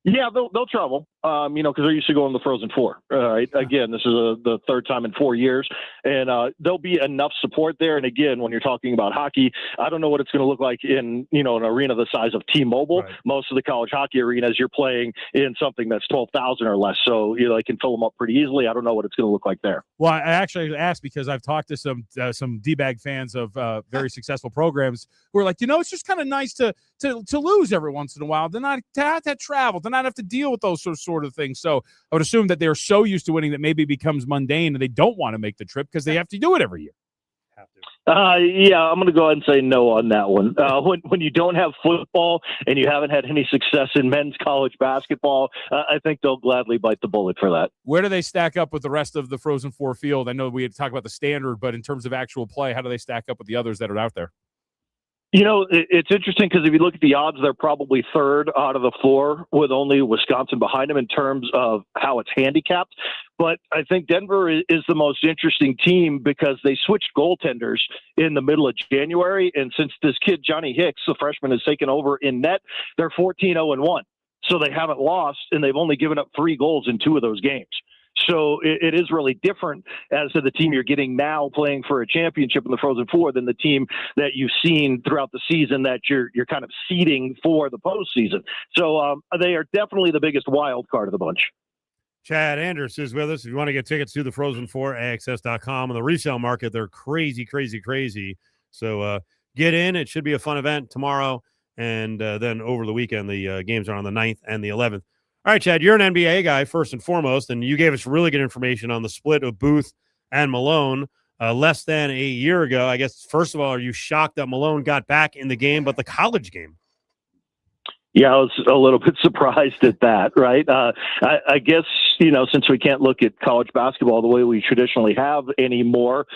Yeah, they'll travel, because they're used to going to the Frozen Four. Right? Again, this is the third time in 4 years, and there'll be enough support there. And again, when you're talking about hockey, I don't know what it's going to look like in an arena the size of T-Mobile. Right. Most of the college hockey arenas, you're playing in something that's 12,000 or less, so they can fill them up pretty easily. I don't know what it's going to look like there. Well, I actually asked because I've talked to some D-bag fans of very successful programs who are like, it's just kind of nice to lose every once in a while, to not have to travel, to not have to deal with those sort of things. So I would assume that they're so used to winning that maybe it becomes mundane and they don't want to make the trip because they have to do it every year. Yeah, I'm going to go ahead and say no on that one. When you don't have football and you haven't had any success in men's college basketball, I think they'll gladly bite the bullet for that. Where do they stack up with the rest of the Frozen Four field? I know we had talked about the standard, but in terms of actual play, how do they stack up with the others that are out there? It's interesting because if you look at the odds, they're probably third out of the four with only Wisconsin behind them in terms of how it's handicapped. But I think Denver is the most interesting team because they switched goaltenders in the middle of January. And since this kid, Johnny Hicks, the freshman, has taken over in net, they're 14-0-1. So they haven't lost, and they've only given up 3 goals in 2 of those games. So it is really different as to the team you're getting now playing for a championship in the Frozen Four than the team that you've seen throughout the season that you're kind of seeding for the postseason. So they are definitely the biggest wild card of the bunch. Chad Andrus is with us. If you want to get tickets to the Frozen Four, AXS.com. On the resale market, they're crazy, crazy, crazy. So get in. It should be a fun event tomorrow. And then over the weekend, the games are on the 9th and the 11th. All right, Chad, you're an NBA guy first and foremost, and you gave us really good information on the split of Booth and Malone less than a year ago. I guess, first of all, are you shocked that Malone got back in the game, but the college game? Yeah, I was a little bit surprised at that, right? I guess, since we can't look at college basketball the way we traditionally have anymore,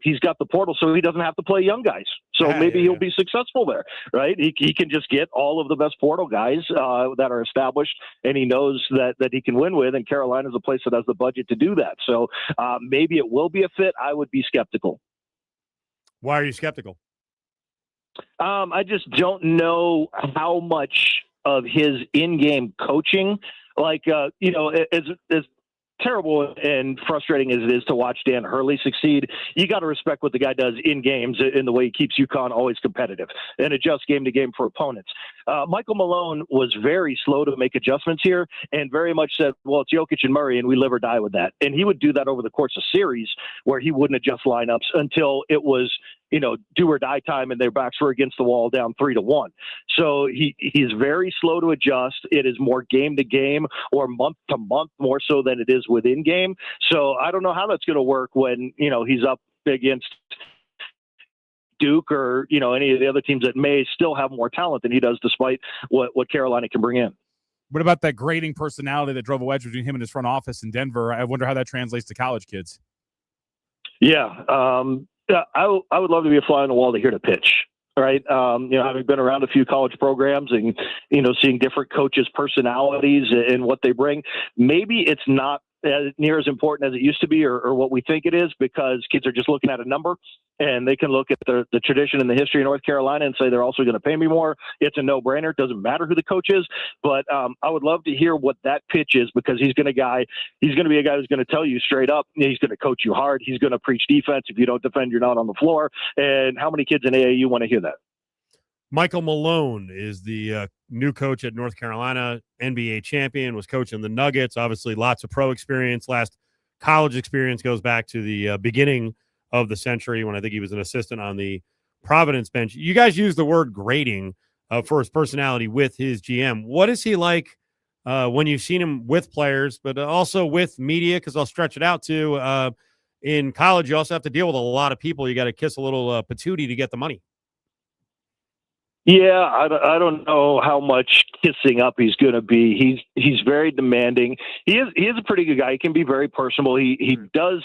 he's got the portal so he doesn't have to play young guys. So maybe he'll be successful there, right? He can just get all of the best portal guys that are established, and he knows that he can win with, and Carolina's a place that has the budget to do that. So maybe it will be a fit. I would be skeptical. Why are you skeptical? I just don't know how much of his in-game coaching, as terrible and frustrating as it is to watch Dan Hurley succeed, you got to respect what the guy does in games and the way he keeps UConn always competitive and adjusts game to game for opponents. Michael Malone was very slow to make adjustments here and very much said, well, it's Jokic and Murray and we live or die with that. And he would do that over the course of series where he wouldn't adjust lineups until it was, do or die time and their backs were against the wall down 3-1. So he's very slow to adjust. It is more game to game or month to month more so than it is within game. So I don't know how that's going to work when, he's up against Duke or, any of the other teams that may still have more talent than he does despite what Carolina can bring in. What about that grating personality that drove a wedge between him and his front office in Denver? I wonder how that translates to college kids. Yeah. I would love to be a fly on the wall to hear the pitch, right? Having been around a few college programs and, seeing different coaches' personalities and what they bring, maybe it's not near as important as it used to be or what we think it is because kids are just looking at a number and they can look at the tradition and the history of North Carolina and say they're also going to pay me more. It's a no-brainer. It doesn't matter who the coach is, but I would love to hear what that pitch is because he's going to be a guy who's going to tell you straight up, he's going to coach you hard. He's going to preach defense. If you don't defend, you're not on the floor. And how many kids in AAU want to hear that? Michael Malone is the new coach at North Carolina, NBA champion, was coaching the Nuggets. Obviously, lots of pro experience. Last college experience goes back to the beginning of the century when I think he was an assistant on the Providence bench. You guys use the word grading for his personality with his GM. What is he like when you've seen him with players, but also with media? Because I'll stretch it out to in college, you also have to deal with a lot of people. You got to kiss a little patootie to get the money. Yeah, I don't know how much kissing up he's going to be. He's very demanding. He is a pretty good guy. He can be very personable. He does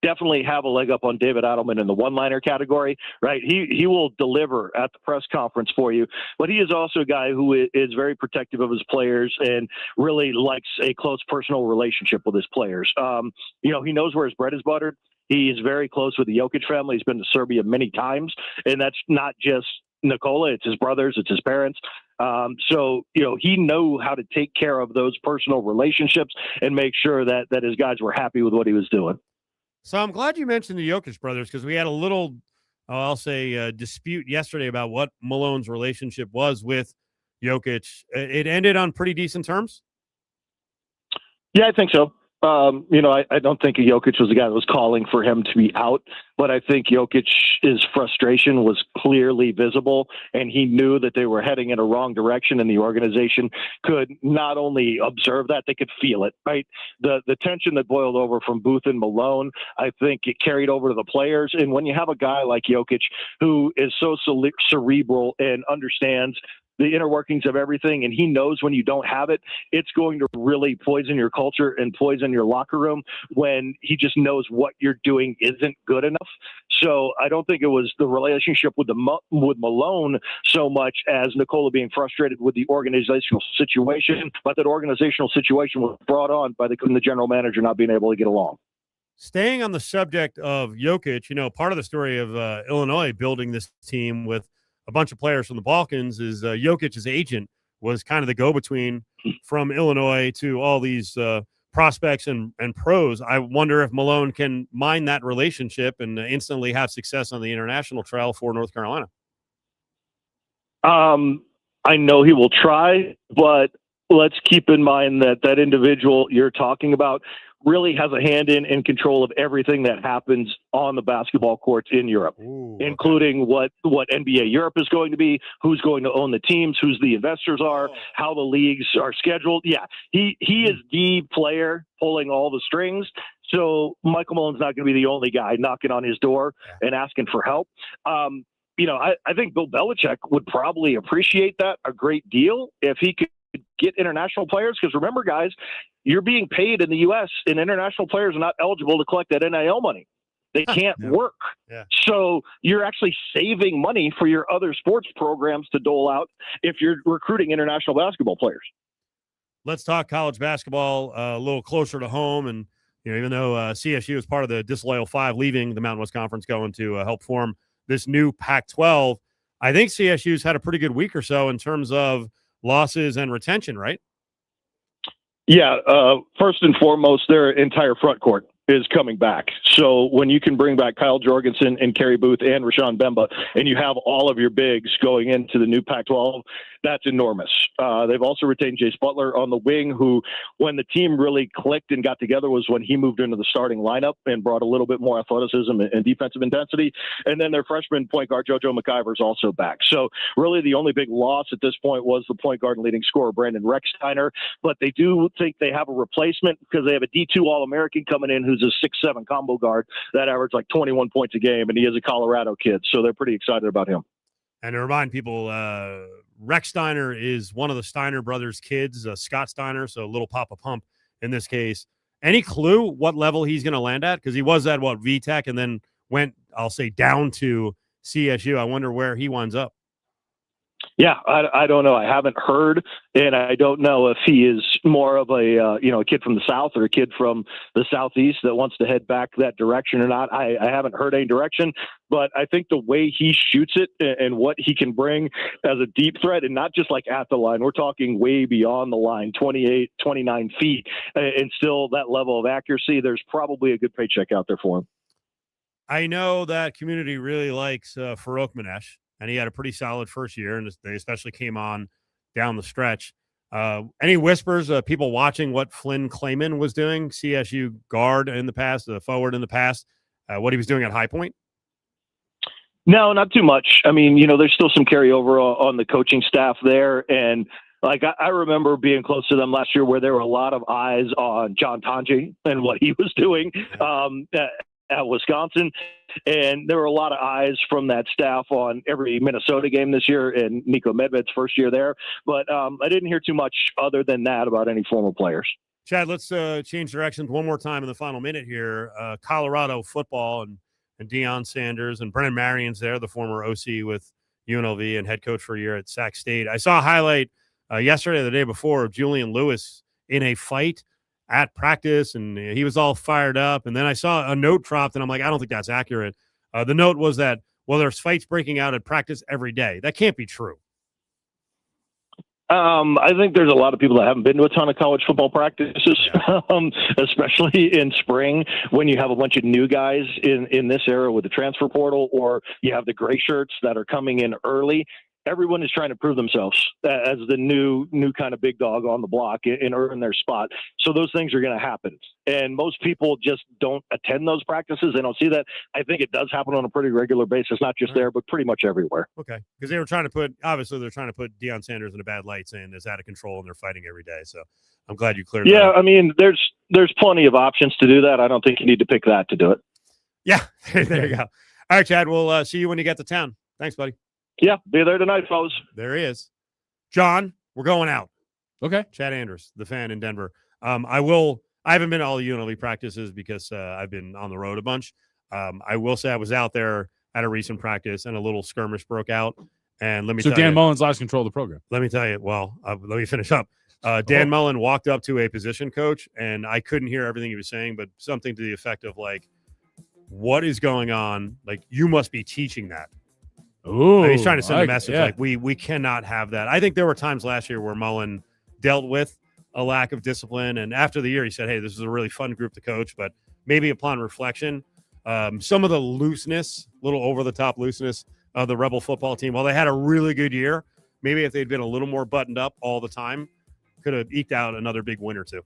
definitely have a leg up on David Adelman in the one-liner category, right? He will deliver at the press conference for you, but he is also a guy who is very protective of his players and really likes a close personal relationship with his players. He knows where his bread is buttered. He is very close with the Jokic family. He's been to Serbia many times, and that's not just Nikola, it's his brothers, it's his parents. He knew how to take care of those personal relationships and make sure that his guys were happy with what he was doing. So I'm glad you mentioned the Jokic brothers, because we had a little, I'll say, dispute yesterday about what Malone's relationship was with Jokic. It ended on pretty decent terms? Yeah, I think so. I don't think Jokic was the guy that was calling for him to be out, but I think Jokic's frustration was clearly visible, and he knew that they were heading in a wrong direction, and the organization could not only observe that, they could feel it, right? The tension that boiled over from Booth and Malone, I think it carried over to the players, and when you have a guy like Jokic who is so cerebral and understands the inner workings of everything, and he knows when you don't have it, it's going to really poison your culture and poison your locker room when he just knows what you're doing isn't good enough. So I don't think it was the relationship with Malone so much as Nikola being frustrated with the organizational situation, but that organizational situation was brought on by the general manager not being able to get along. Staying on the subject of Jokic, part of the story of Illinois building this team with a bunch of players from the Balkans is Jokic's agent was kind of the go-between from Illinois to all these prospects and pros. I wonder if Malone can mine that relationship and instantly have success on the international trail for North Carolina. I know he will try, but let's keep in mind that individual you're talking about really has a hand in control of everything that happens on the basketball courts in Europe, including what NBA Europe is going to be, who's going to own the teams, who's the investors are, how the leagues are scheduled. Yeah, he is the player pulling all the strings. So Michael Malone's not going to be the only guy knocking on his door and asking for help. I think Bill Belichick would probably appreciate that a great deal if he could get international players, because remember, guys, you're being paid in the U.S. and international players are not eligible to collect that NIL money. They can't work. Yeah. So you're actually saving money for your other sports programs to dole out if you're recruiting international basketball players. Let's talk college basketball a little closer to home. And, even though CSU is part of the disloyal five leaving the Mountain West Conference going to help form this new Pac-12, I think CSU's had a pretty good week or so in terms of losses and retention, right? Yeah. First and foremost, their entire front court is coming back. So when you can bring back Kyle Jorgensen and Kerry Booth and Rashawn Bemba, and you have all of your bigs going into the new Pac-12, that's enormous. They've also retained Jace Butler on the wing, who, when the team really clicked and got together, was when he moved into the starting lineup and brought a little bit more athleticism and defensive intensity. And then their freshman point guard, JoJo McIver, is also back. So really the only big loss at this point was the point guard and leading scorer, Brandon Rechsteiner. But they do think they have a replacement because they have a D2 All-American coming in who's a 6'7" combo guard that averaged like 21 points a game, and he is a Colorado kid. So they're pretty excited about him. And to remind people, Rechsteiner is one of the Steiner brothers' kids, Scott Steiner, so little Papa Pump in this case. Any clue what level he's going to land at? Because he was at, VTech, and then went, I'll say, down to CSU. I wonder where he winds up. Yeah, I don't know. I haven't heard, and I don't know if he is more of a kid from the South or a kid from the Southeast that wants to head back that direction or not. I haven't heard any direction, but I think the way he shoots it and what he can bring as a deep threat, and not just like at the line, we're talking way beyond the line, 28, 29 feet, and still that level of accuracy, there's probably a good paycheck out there for him. I know that community really likes Farouk Manesh. And he had a pretty solid first year, and they especially came on down the stretch. Any whispers of people watching what Flynn Clayman was doing, CSU guard in the past, forward in the past, what he was doing at High Point? No, not too much. I mean, there's still some carryover on the coaching staff there. And I remember being close to them last year where there were a lot of eyes on John Tonje and what he was doing at Wisconsin. And there were a lot of eyes from that staff on every Minnesota game this year and Nico Medved's first year there. But I didn't hear too much other than that about any former players. Chad, let's change directions one more time in the final minute here. Colorado football and Deion Sanders and Brennan Marion's there, the former OC with UNLV and head coach for a year at Sac State. I saw a highlight yesterday or the day before of Julian Lewis in a fight at practice, and he was all fired up. And then I saw a note dropped, and I'm like, I don't think that's accurate. The note was that, well, there's fights breaking out at practice every day. That can't be true. I think there's a lot of people that haven't been to a ton of college football practices, especially in spring when you have a bunch of new guys in this era with the transfer portal, or you have the gray shirts that are coming in early. Everyone is trying to prove themselves as the new kind of big dog on the block and earn their spot. So those things are going to happen. And most people just don't attend those practices. They don't see that. I think it does happen on a pretty regular basis, not just there, but pretty much everywhere. Okay. Because they're trying to put Deion Sanders in a bad light, saying it's out of control and they're fighting every day. So I'm glad you cleared that up. I mean, there's plenty of options to do that. I don't think you need to pick that to do it. Yeah. There you go. All right, Chad. We'll see you when you get to town. Thanks, buddy. Yeah, be there tonight, fellas. There he is. John, we're going out. Okay. Chad Andrus, the fan in Denver. I haven't been to all the UNLV practices because I've been on the road a bunch. I will say I was out there at a recent practice and a little skirmish broke out. And let me tell you. So Dan Mullen's lost control of the program. Let me tell you. Well, let me finish up. Dan Mullen walked up to a position coach, and I couldn't hear everything he was saying, but something to the effect of like, what is going on? Like, you must be teaching that. Ooh, he's trying to send a message like we cannot have that. I think there were times last year where Mullen dealt with a lack of discipline, and after the year he said, hey, this is a really fun group to coach, but maybe upon reflection, some of the looseness, little over-the-top looseness of the Rebel football team, while they had a really good year, maybe if they'd been a little more buttoned up all the time, could have eked out another big win or two.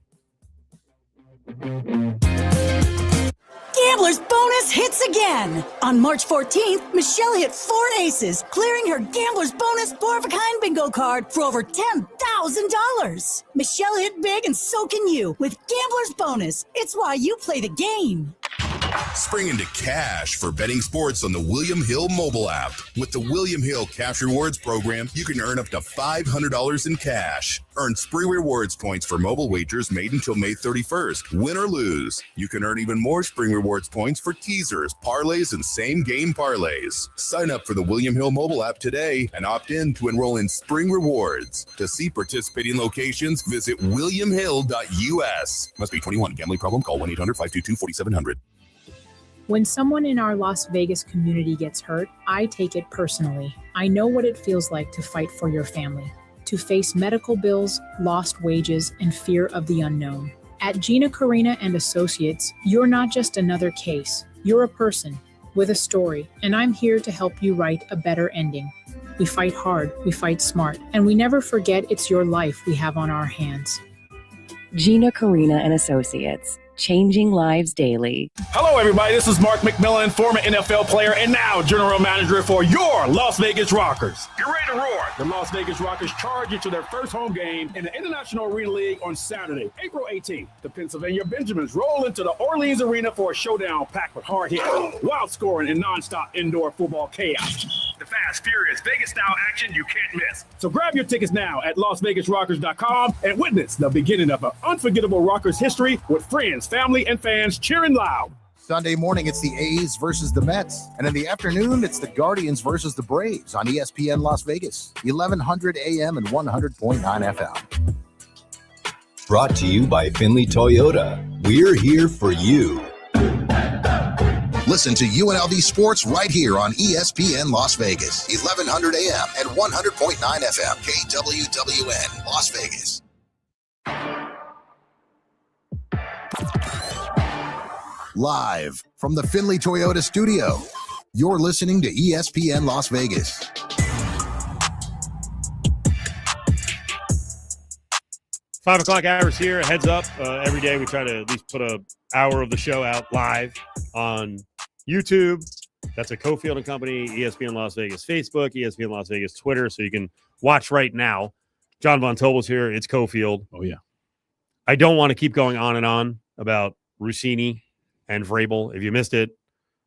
Gambler's bonus hits again. On March 14th, Michelle hit 4 aces, clearing her Gambler's bonus 4-of-a-kind bingo card for over $10,000. Michelle hit big, and so can you with Gambler's bonus. It's why you play the game. Spring into cash for betting sports on the William Hill mobile app. With the William Hill Cash Rewards program, you can earn up to $500 in cash. Earn Spring Rewards points for mobile wagers made until May 31st. Win or lose, you can earn even more Spring Rewards points for teasers, parlays, and same-game parlays. Sign up for the William Hill mobile app today and opt in to enroll in Spring Rewards. To see participating locations, visit williamhill.us. Must be 21. Gambling problem? Call 1-800-522-4700. When someone in our Las Vegas community gets hurt, I take it personally. I know what it feels like to fight for your family, to face medical bills, lost wages, and fear of the unknown. At Gina Carina and Associates, you're not just another case. You're a person with a story, and I'm here to help you write a better ending. We fight hard, we fight smart, and we never forget it's your life we have on our hands. Gina Carina and Associates, changing lives daily. Hello, everybody. This is Mark McMillan, former NFL player and now general manager for your Las Vegas Rockers. Get ready to roar. The Las Vegas Rockers charge into their first home game in the International Arena League on Saturday, April 18th. The Pennsylvania Benjamins roll into the Orleans Arena for a showdown packed with hard hitting, wild scoring, and nonstop indoor football chaos. The fast, furious, Vegas-style action you can't miss. So grab your tickets now at LasVegasRockers.com and witness the beginning of an unforgettable Rockers history with friends, family, and fans cheering loud. Sunday morning, it's the A's versus the Mets. And in the afternoon, it's the Guardians versus the Braves on ESPN Las Vegas, 1100 AM and 100.9 FM. Brought to you by Finley Toyota. We're here for you. Listen to UNLV Sports right here on ESPN Las Vegas, 1100 AM and 100.9 FM, KWWN, Las Vegas. Live from the Finley Toyota studio, you're listening to ESPN Las Vegas. Five o'clock hours here. Heads up. Every day we try to at least put an hour of the show out live on YouTube. That's a Cofield Company, ESPN Las Vegas Facebook, ESPN Las Vegas Twitter, so you can watch right now. Jon Von Tobel's here. It's Cofield. Oh, yeah. I don't want to keep going on and on about Russini and Vrabel. If you missed it,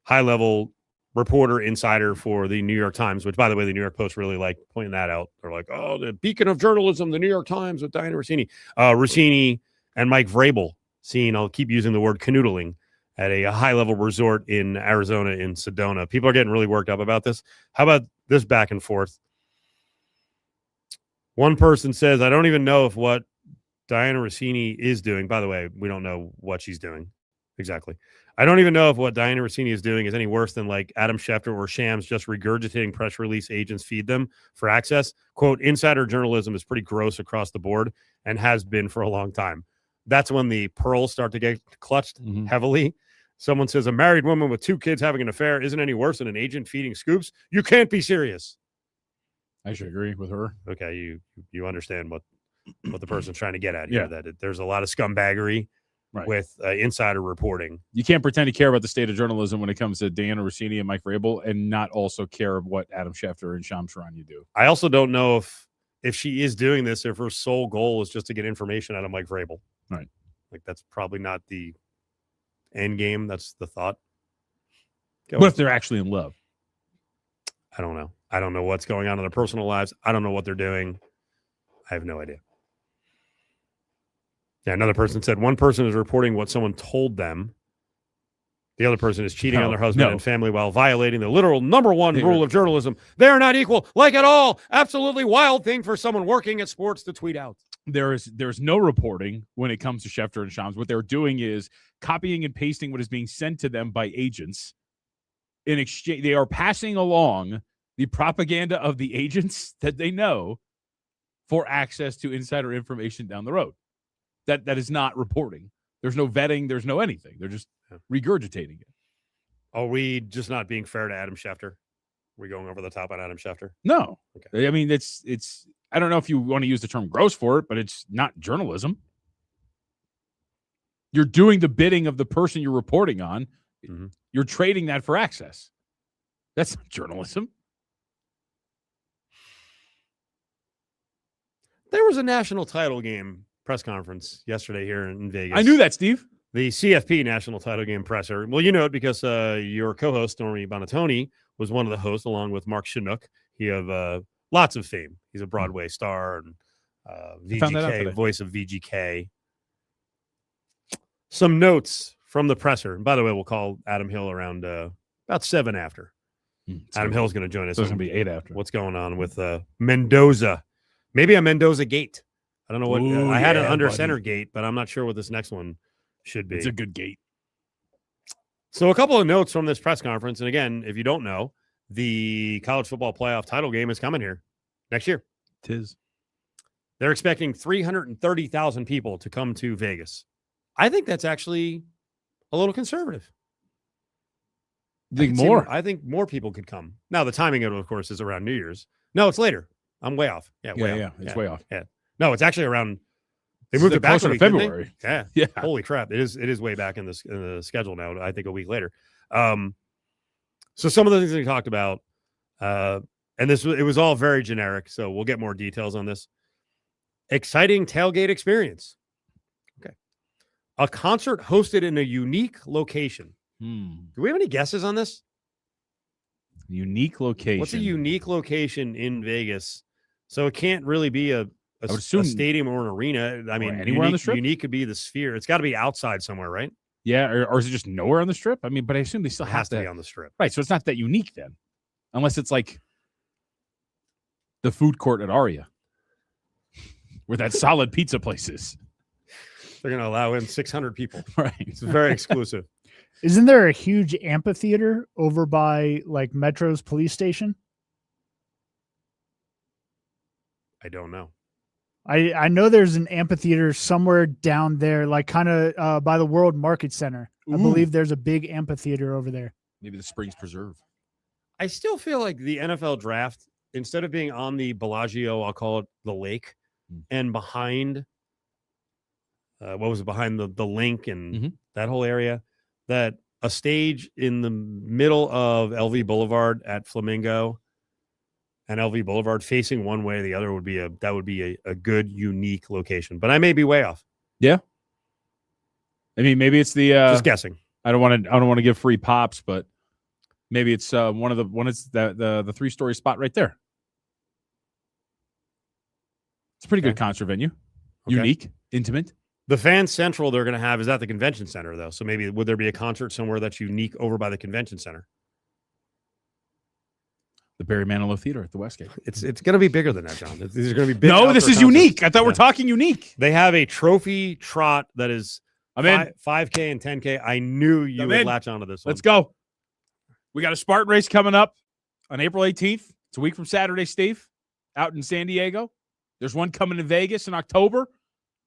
high-level reporter, insider for the New York Times, which, by the way, the New York Post really like pointing that out. They're like, oh, the beacon of journalism, the New York Times with Diana Russini. Russini And Mike Vrabel seen, I'll keep using the word canoodling, at a high-level resort in Arizona in Sedona. People are getting really worked up about this. How about this back and forth? One person says, I don't even know if what Diana Russini is doing. By the way, we don't know what she's doing exactly. I don't even know if what Diana Russini is doing is any worse than like Adam Schefter or Shams just regurgitating press release agents feed them for access. Quote, insider journalism is pretty gross across the board and has been for a long time. That's when the pearls start to get clutched heavily. Someone says a married woman with 2 kids having an affair isn't any worse than an agent feeding scoops. You can't be serious. I should agree with her. Okay, you understand what the person's trying to get at here, that there's a lot of scumbaggery with insider reporting. You can't pretend to care about the state of journalism when it comes to Diana Russini and Mike Vrabel and not also care what Adam Schefter and Shams Charania do. I also don't know if she is doing this, if her sole goal is just to get information out of Mike Vrabel. Right. Like, that's probably not the end game. That's the thought. What if they're actually in love? I don't know. I don't know what's going on in their personal lives. I don't know what they're doing. I have no idea. Yeah, another person said one person is reporting what someone told them. The other person is cheating on their husband and family while violating the literal number one rule of journalism. They are not equal, like at all. Absolutely wild thing for someone working at sports to tweet out. There's no reporting when it comes to Schefter and Shams. What they're doing is copying and pasting what is being sent to them by agents. In exchange, they are passing along the propaganda of the agents that they know for access to insider information down the road. That is not reporting. There's no vetting. There's no anything. They're just regurgitating it. Are we just not being fair to Adam Schefter? Are we going over the top on Adam Schefter? No. Okay. I mean, it's. I don't know if you want to use the term gross for it, but it's not journalism. You're doing the bidding of the person you're reporting on. Mm-hmm. You're trading that for access. That's not journalism. There was a national title game press conference yesterday here in Vegas. I knew that, Steve. The CFP national title game presser. Well, you know it because your co-host, Stormy Bonatoni, was one of the hosts along with Mark Chinook. He have lots of fame. He's a Broadway star and VGK, voice of VGK. Some notes from the presser. And by the way, we'll call Adam Hill around about 7 after. Adam Hill's going to join us. So it's going to be 8 after. What's going on with Mendoza? Maybe a Mendoza gate. I don't know what I had an under center gate, but I'm not sure what this next one should be. It's a good gate. So a couple of notes from this press conference. And again, if you don't know, the college football playoff title game is coming here next year. Tis. They're expecting 330,000 people to come to Vegas. I think that's actually a little conservative. Think more? I think more people could come. Now, the timing of it, of course, is around New Year's. No, it's later. I'm way off. Yeah, way off. It's way off. Yeah. No, it's actually around. They moved it back closer to February. Yeah. Yeah. Holy crap! It is way back in the schedule now. I think a week later. So some of the things we talked about, and it was all very generic. So we'll get more details on this. Exciting tailgate experience. Okay. A concert hosted in a unique location. Do we have any guesses on this? Unique location. What's a unique location in Vegas? So it can't really be a stadium or an arena. I mean, anywhere on the Strip? Unique could be the Sphere. It's got to be outside somewhere, right? Yeah, or is it just nowhere on the Strip? I mean, but I assume they still have to be on the Strip. Right, so it's not that unique then. Unless it's like the food court at Aria, where that solid pizza place is. They're going to allow in 600 people. Right. It's very exclusive. Isn't there a huge amphitheater over by like Metro's police station? I don't know. I know there's an amphitheater somewhere down there, like kind of by the World Market Center. I believe there's a big amphitheater over there. Maybe the Springs Preserve. I still feel like the NFL draft, instead of being on the Bellagio, I'll call it the lake, and behind, behind the link and that whole area, that a stage in the middle of LV Boulevard at Flamingo and LV Boulevard facing one way or the other would be a good, unique location. But I may be way off. Yeah. I mean, maybe it's the just guessing. I don't want to give free pops, but maybe it's the 3-story spot right there. It's a pretty good concert venue. Okay. Unique, intimate. The Fan Central they're going to have is at the convention center, though. So maybe would there be a concert somewhere that's unique over by the convention center? The Barry Manilow Theater at the Westgate. It's going to be bigger than that, John. These are going to be big. No, this is concerts. unique. I thought we're talking unique. They have a trophy trot that is I'm in. 5K and 10K. I knew you would latch onto this one. Let's go. We got a Spartan race coming up on April 18th. It's a week from Saturday, Steve, out in San Diego. There's one coming to Vegas in October.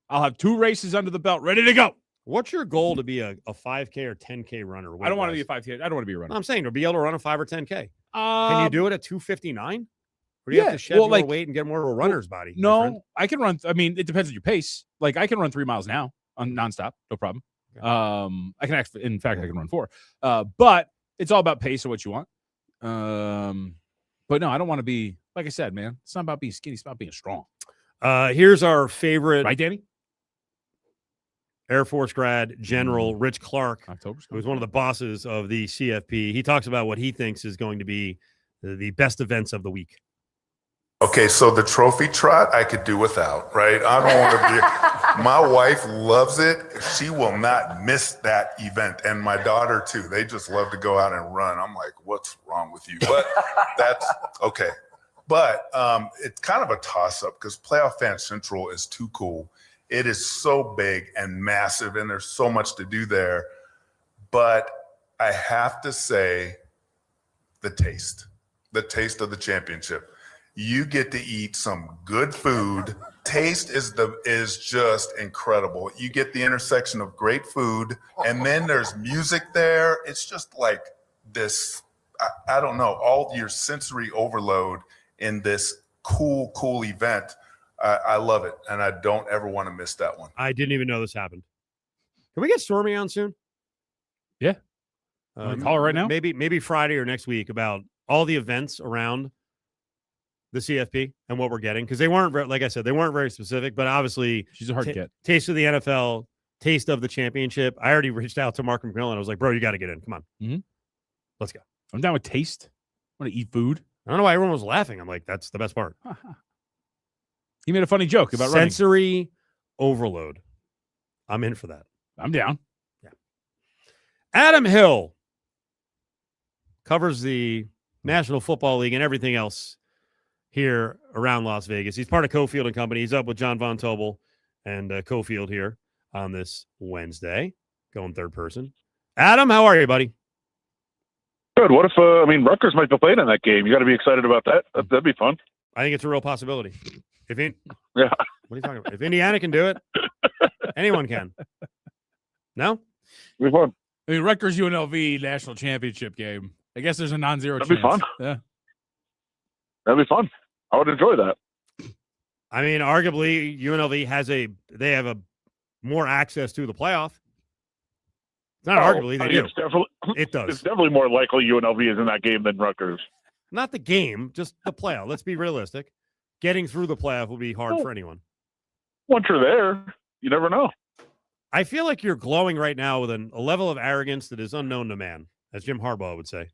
I'll have 2 races under the belt, ready to go. What's your goal to be a 5K or 10K runner? I don't want to be a 5K. I don't want to be a runner. I'm saying to be able to run a 5 or 10K. Can you do it at 2:59? Or do you have to shed more weight and get more of a runner's body? No, I can run. I mean, it depends on your pace. Like I can run 3 miles now on nonstop, no problem. I can actually, in fact, I can run 4. But it's all about pace and what you want. But no, I don't want to be, like I said, man, it's not about being skinny. It's about being strong. Here's our favorite. Right, Danny? Air Force grad General Rich Clark, who was one of the bosses of the CFP. He talks about what he thinks is going to be the best events of the week. Okay, so the trophy trot I could do without, right? I don't want to be. My wife loves it. She will not miss that event, and my daughter too. They just love to go out and run. I'm like, what's wrong with you? But that's okay. But it's kind of a toss-up because Playoff Fan Central is too cool. It is so big and massive, and there's so much to do there. But I have to say, the taste of the championship. You get to eat some good food. Taste is just incredible. You get the intersection of great food, and then there's music there. It's just like this, I don't know, all your sensory overload in this cool event. I love it, and I don't ever want to miss that one. I didn't even know this happened. Can we get Stormy on soon? Yeah. Call her right now? Maybe Friday or next week about all the events around the CFP and what we're getting, because they weren't, like I said, they weren't very specific, but obviously she's a hard get. Taste of the NFL, taste of the championship. I already reached out to Mark McMillan. I was like, bro, you got to get in. Come on. Mm-hmm. Let's go. I'm down with taste. I want to eat food. I don't know why everyone was laughing. I'm like, that's the best part. He made a funny joke about sensory overload. I'm in for that. I'm down. Yeah. Adam Hill covers the National Football League and everything else here around Las Vegas. He's part of Cofield Company. He's up with Jon Von Tobel and Cofield here on this Wednesday, going third person. Adam, how are you, buddy? Good. What if, Rutgers might be playing in that game? You got to be excited about that. That'd be fun. I think it's a real possibility. Yeah. What are you talking about? If Indiana can do it, anyone can. No? It'd be fun. I mean, Rutgers UNLV national championship game. I guess there's a non-zero chance. That'd be fun. Yeah. That'd be fun. I would enjoy that. I mean, arguably, UNLV have more access to the playoff. It's not arguably, they do. It does. It's definitely more likely UNLV is in that game than Rutgers. Not the game, just the playoff. Let's be realistic. Getting through the playoff will be hard for anyone. Once you're there, you never know. I feel like you're glowing right now with a level of arrogance that is unknown to man, as Jim Harbaugh would say.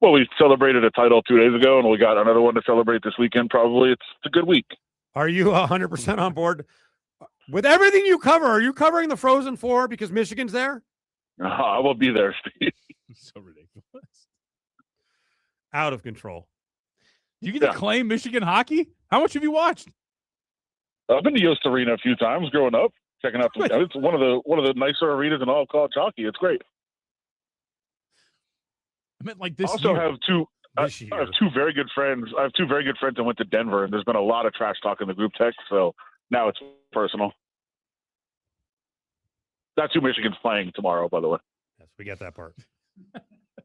Well, we celebrated a title 2 days ago, and we got another one to celebrate this weekend, probably. It's a good week. Are you 100% on board? With everything you cover, are you covering the Frozen Four because Michigan's there? I will be there, Steve. So ridiculous. Out of control. You get to claim Michigan hockey? How much have you watched? I've been to Yost Arena a few times growing up, checking out. It's one of the nicer arenas in all of college hockey. It's great. I meant like this. I also year. have two. I have two very good friends. I have two very good friends that went to Denver, and there's been a lot of trash talk in the group text. So now it's personal. That's who Michigan's playing tomorrow, by the way. Yes, we get that part.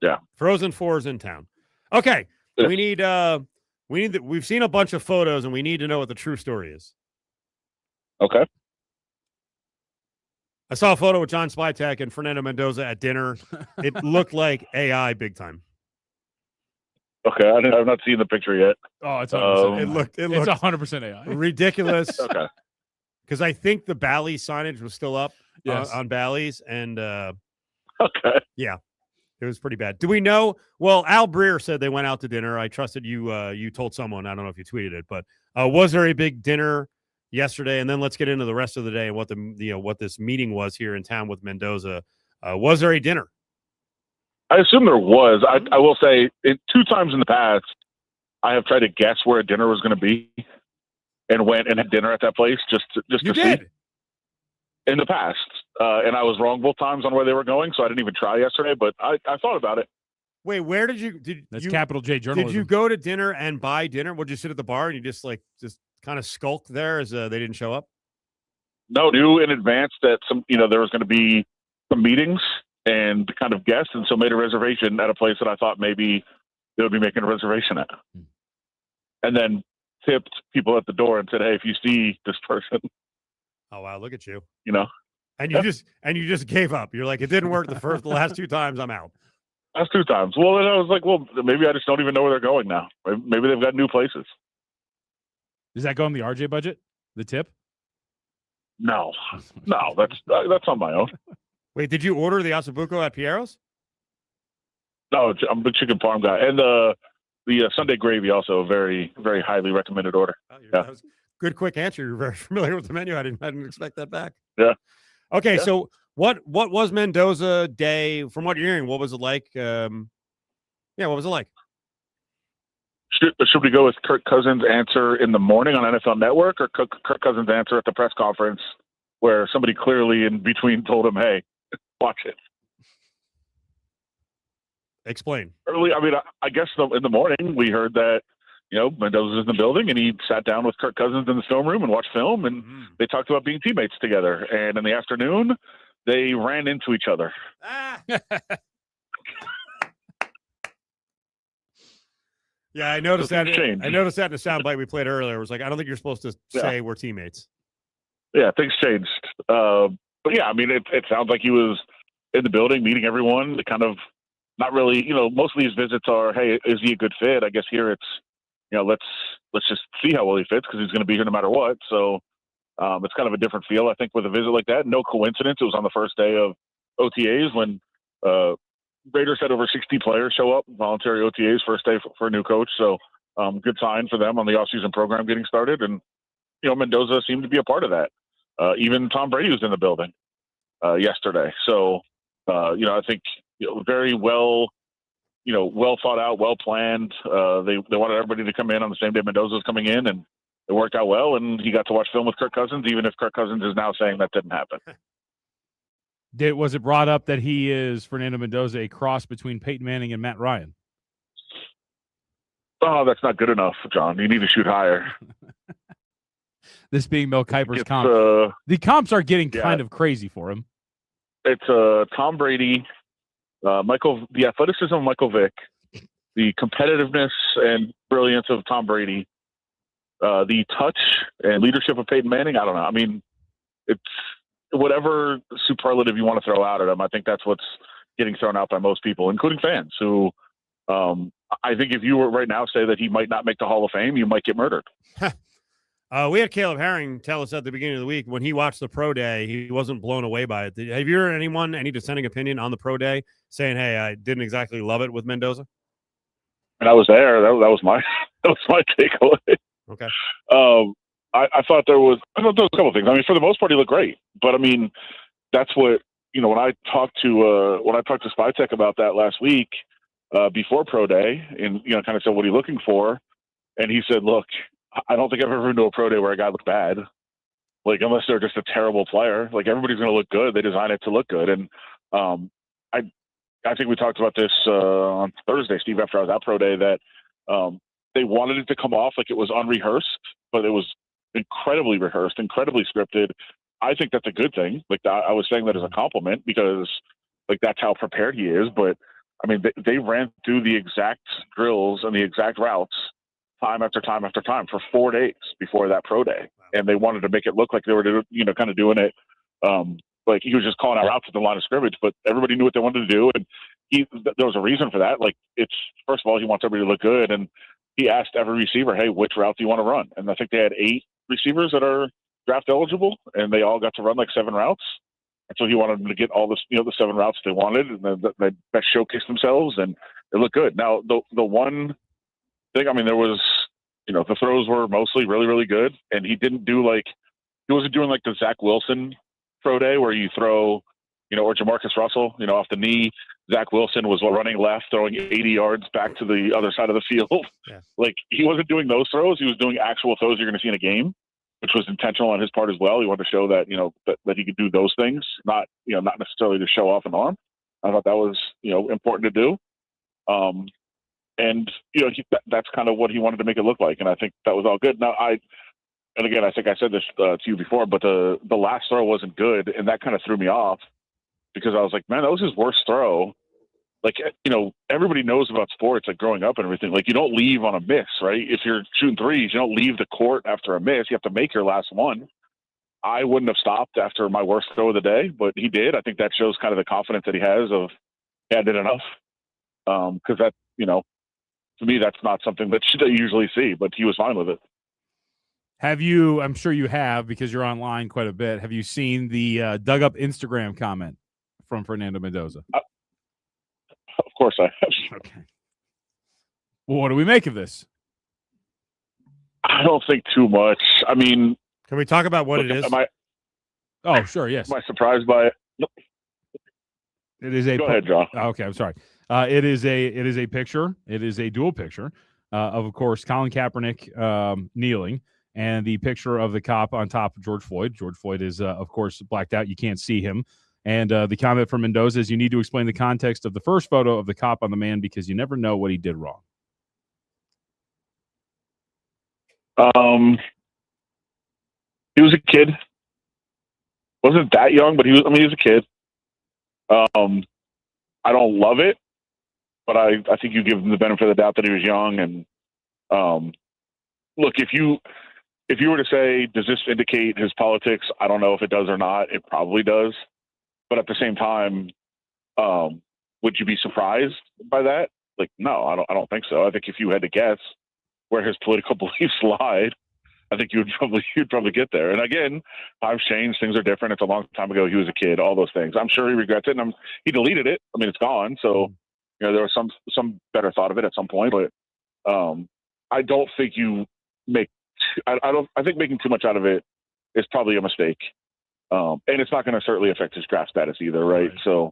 Yeah. Frozen Four is in town. Okay. We've seen a bunch of photos, and we need to know what the true story is. Okay. I saw a photo with John Spytek and Fernando Mendoza at dinner. It looked like AI big time. Okay, I've not seen the picture yet. Oh, it's 100%. It looked it's 100% AI. Ridiculous. Okay. Because I think the Bally's signage was still up on Bally's, and okay, yeah, it was pretty bad. Do we know? Well, Al Breer said they went out to dinner. I trusted you. You told someone. I don't know if you tweeted it, but was there a big dinner yesterday, and then let's get into the rest of the day and what this meeting was here in town with Mendoza. Was there a dinner? I assume there was. I will say 2 times in the past, I have tried to guess where a dinner was going to be, and went and had dinner at that place just to see. In the past, and I was wrong both times on where they were going, so I didn't even try yesterday. But I thought about it. Wait, where did you? That's capital J journalism. Did you go to dinner and buy dinner? Would you sit at the bar and you just kind of skulk there as they didn't show up? No, knew in advance that there was going to be some meetings and kind of guessed, and so made a reservation at a place that I thought maybe they would be making a reservation at, and then tipped people at the door and said, "Hey, if you see this person." Oh wow! Look at you. And you just gave up. You're like, it didn't work the last 2 times. I'm out. That's 2 times. Well, then I was like, well, maybe I just don't even know where they're going now. Maybe they've got new places. Does that go on the RJ budget? The tip? No, that's on my own. Wait, did you order the ossobuco at Piero's? No, I'm a chicken parm guy, and the Sunday gravy also a very, very highly recommended order. That was good, quick answer. You're very familiar with the menu. I didn't expect that back. Yeah. Okay, yeah. So what was Mendoza Day? From what you're hearing, what was it like? What was it like? Should we go with Kirk Cousins' answer in the morning on NFL Network, or Kirk Cousins' answer at the press conference, where somebody clearly in between told him, "Hey, watch it"? Explain. Early, I guess in the morning we heard that Mendoza's in the building, and he sat down with Kirk Cousins in the film room and watched film, and they talked about being teammates together. And in the afternoon, they ran into each other. Yeah, I noticed that. I noticed that in the soundbite we played earlier. It was like, I don't think you're supposed to say we're teammates. Yeah, things changed. But yeah, it sounds like he was in the building meeting everyone. The kind of not really, most of these visits are, hey, is he a good fit? I guess here it's, let's just see how well he fits, because he's going to be here no matter what. So it's kind of a different feel, I think, with a visit like that. No coincidence. It was on the first day of OTAs when Raiders had over 60 players show up, voluntary OTAs, first day for a new coach. So good sign for them on the offseason program getting started. And, Mendoza seemed to be a part of that. Even Tom Brady was in the building yesterday. So, I think very well thought out, well planned. They wanted everybody to come in on the same day Mendoza was coming in, and it worked out well. And he got to watch film with Kirk Cousins, even if Kirk Cousins is now saying that didn't happen. Was it brought up that he is, Fernando Mendoza, a cross between Peyton Manning and Matt Ryan? Oh, that's not good enough, John. You need to shoot higher. This being Mel Kiper's comp. The comps are getting kind of crazy for him. It's Tom Brady, the athleticism of Michael Vick, the competitiveness and brilliance of Tom Brady, the touch and leadership of Peyton Manning. I don't know. It's whatever superlative you want to throw out at him. I think that's what's getting thrown out by most people, including fans who, I think if you were right now say that he might not make the Hall of Fame, you might get murdered. We had Caleb Herring tell us at the beginning of the week when he watched the pro day, he wasn't blown away by it. Have you heard any dissenting opinion on the pro day saying, hey, I didn't exactly love it with Mendoza? And I was there. That was my takeaway. Okay. I thought there was a couple of things. For the most part, he looked great. But that's what, when I talked to Spytech about that last week, before pro day, and kind of said, what are you looking for? And he said, look, I don't think I've ever been to a pro day where a guy looked bad. Like, unless they're just a terrible player, like, everybody's going to look good. They design it to look good. And I think we talked about this on Thursday, Steve, after I was at pro day, that they wanted it to come off like it was unrehearsed, but it was incredibly rehearsed, incredibly scripted. I think that's a good thing. Like, I was saying that as a compliment, because like, that's how prepared he is. But they ran through the exact drills and the exact routes time after time after time for 4 days before that pro day. And they wanted to make it look like they were, kind of doing it. Like, he was just calling out routes at the line of scrimmage, but everybody knew what they wanted to do. And there was a reason for that. Like, first of all, he wants everybody to look good. And he asked every receiver, hey, which route do you want to run? And I think they had 8 receivers that are draft eligible, and they all got to run like 7 routes. And so he wanted them to get all this, the 7 routes they wanted, and they best showcase themselves, and it looked good. Now, the one thing, there was the throws were mostly really, really good. And he wasn't doing like the Zach Wilson pro day where you throw, or Jamarcus Russell, off the knee. Zach Wilson was running left, throwing 80 yards back to the other side of the field. Yeah. Like, he wasn't doing those throws. He was doing actual throws you're going to see in a game, which was intentional on his part as well. He wanted to show that, that he could do those things, not necessarily to show off an arm. I thought that was, important to do. And that's kind of what he wanted to make it look like. And I think that was all good. Now, and again, I think I said this to you before, but the last throw wasn't good. And that kind of threw me off because I was like, man, that was his worst throw. Like, everybody knows about sports, like growing up and everything. Like, you don't leave on a miss, right? If you're shooting threes, you don't leave the court after a miss. You have to make your last one. I wouldn't have stopped after my worst throw of the day, but he did. I think that shows kind of the confidence that he has of, I did enough. Because that, to me, that's not something that you usually see, but he was fine with it. Have you, I'm sure you have because you're online quite a bit, have you seen the dug up Instagram comment from Fernando Mendoza? Of course I have. Okay. Well, what do we make of this? I don't think too much. I mean, can we talk about what it is? Oh, sure. Yes. Am I surprised by it? Nope. It is a. Go ahead, John. Okay, I'm sorry. It is a picture. It is a dual picture of course, Colin Kaepernick kneeling, and the picture of the cop on top of George Floyd. George Floyd is, of course, blacked out. You can't see him. And the comment from Mendoza is, you need to explain the context of the first photo of the cop on the man because you never know what he did wrong. He was a kid. Wasn't that young, but he was a kid. I don't love it, but I think you give him the benefit of the doubt that he was young. And look, if you were to say, does this indicate his politics? I don't know if it does or not. It probably does. But at the same time, would you be surprised by that? Like, no, I don't think so. I think if you had to guess where his political beliefs lied, I think you'd probably get there. And again, times change, things are different. It's a long time ago. He was a kid, all those things. I'm sure he regrets it, and he deleted it. I mean, it's gone. So, there was some better thought of it at some point. But I don't think I think making too much out of it is probably a mistake. And it's not going to certainly affect his draft status either, right? So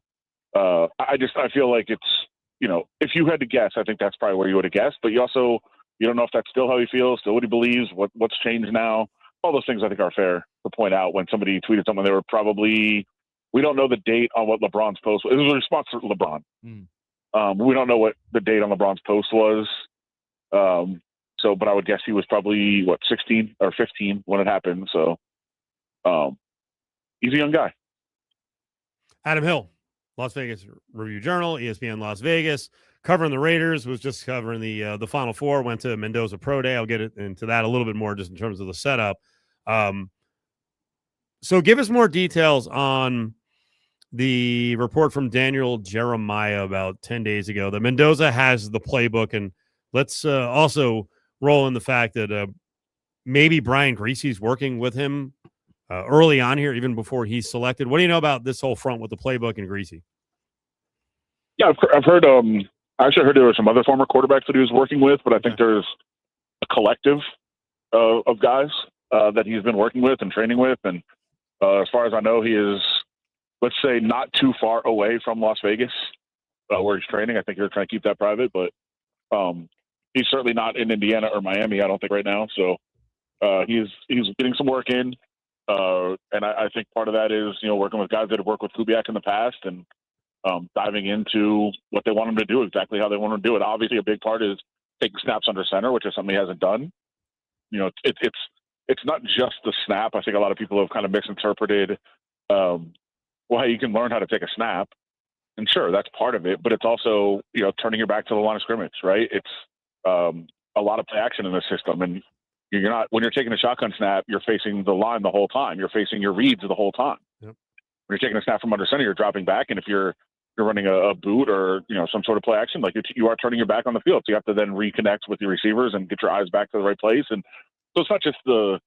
I feel like it's, if you had to guess, I think that's probably where you would have guessed. But you don't know if that's still how he feels, still what he believes, what's changed now. All those things I think are fair to point out. When somebody tweeted something, they were probably, we don't know the date on what LeBron's post was. It was a response to LeBron. We don't know what the date on LeBron's post was. But I would guess he was probably 16 or 15 when it happened. So he's a young guy. Adam Hill, Las Vegas Review-Journal, ESPN Las Vegas, covering the Raiders, was just covering the Final Four, went to Mendoza Pro Day. I'll get into that a little bit more just in terms of the setup. So give us more details on the report from Daniel Jeremiah about 10 days ago that Mendoza has the playbook. And let's also roll in the fact that maybe Brian Griese's working with him early on here, even before he's selected. What do you know about this whole front with the playbook and Griese? Yeah, I've heard. I actually heard there were some other former quarterbacks that he was working with, but I think there's a collective of guys that he's been working with and training with. And as far as I know, he is, let's say, not too far away from Las Vegas where he's training. I think they're trying to keep that private, but he's certainly not in Indiana or Miami, I don't think, right now. So he's getting some work in. And I think part of that is, working with guys that have worked with Kubiak in the past and diving into what they want him to do, exactly how they want him to do it. Obviously, a big part is taking snaps under center, which is something he hasn't done. It's not just the snap. I think a lot of people have kind of misinterpreted why you can learn how to take a snap. And sure, that's part of it, but it's also, turning your back to the line of scrimmage, right? It's a lot of play action in the system. And you're not, when you're taking a shotgun snap, you're facing the line the whole time. You're facing your reads the whole time. Yep. When you're taking a snap from under center, you're dropping back. And if you're running a boot or, some sort of play action, like you are turning your back on the field. So you have to then reconnect with your receivers and get your eyes back to the right place. And so it's not just the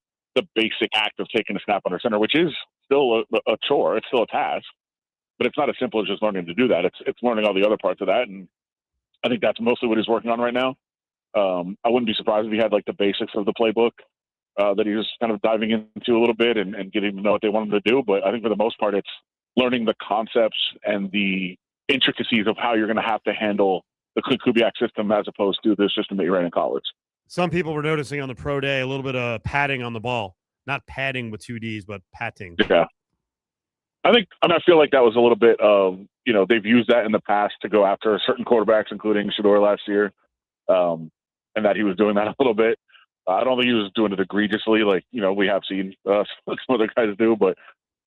basic act of taking a snap under center, which is still a chore. It's still a task, but it's not as simple as just learning to do that. It's learning all the other parts of that. And I think that's mostly what he's working on right now. I wouldn't be surprised if he had like the basics of the playbook that he was kind of diving into a little bit and getting to know what they want him to do. But I think for the most part, it's learning the concepts and the intricacies of how you're going to have to handle the Kubiak system as opposed to the system that you ran in college. Some people were noticing on the pro day a little bit of padding on the ball. Not padding with 2 Ds, but patting. Yeah. I feel like that was a little bit of, they've used that in the past to go after certain quarterbacks, including Shador last year, and that he was doing that a little bit. I don't think he was doing it egregiously like, we have seen some other guys do, but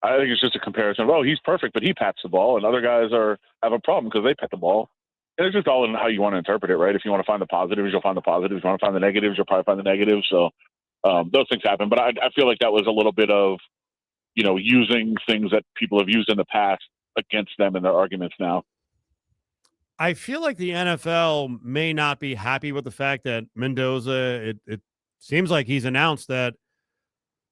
I think it's just a comparison of, he's perfect, but he pats the ball, and other guys have a problem because they pat the ball. And it's just all in how you want to interpret it, right? If you want to find the positives, you'll find the positives. If you want to find the negatives, you'll probably find the negatives. So those things happen. But I feel like that was a little bit of, using things that people have used in the past against them in their arguments now. I feel like the NFL may not be happy with the fact that Mendoza, it seems like he's announced that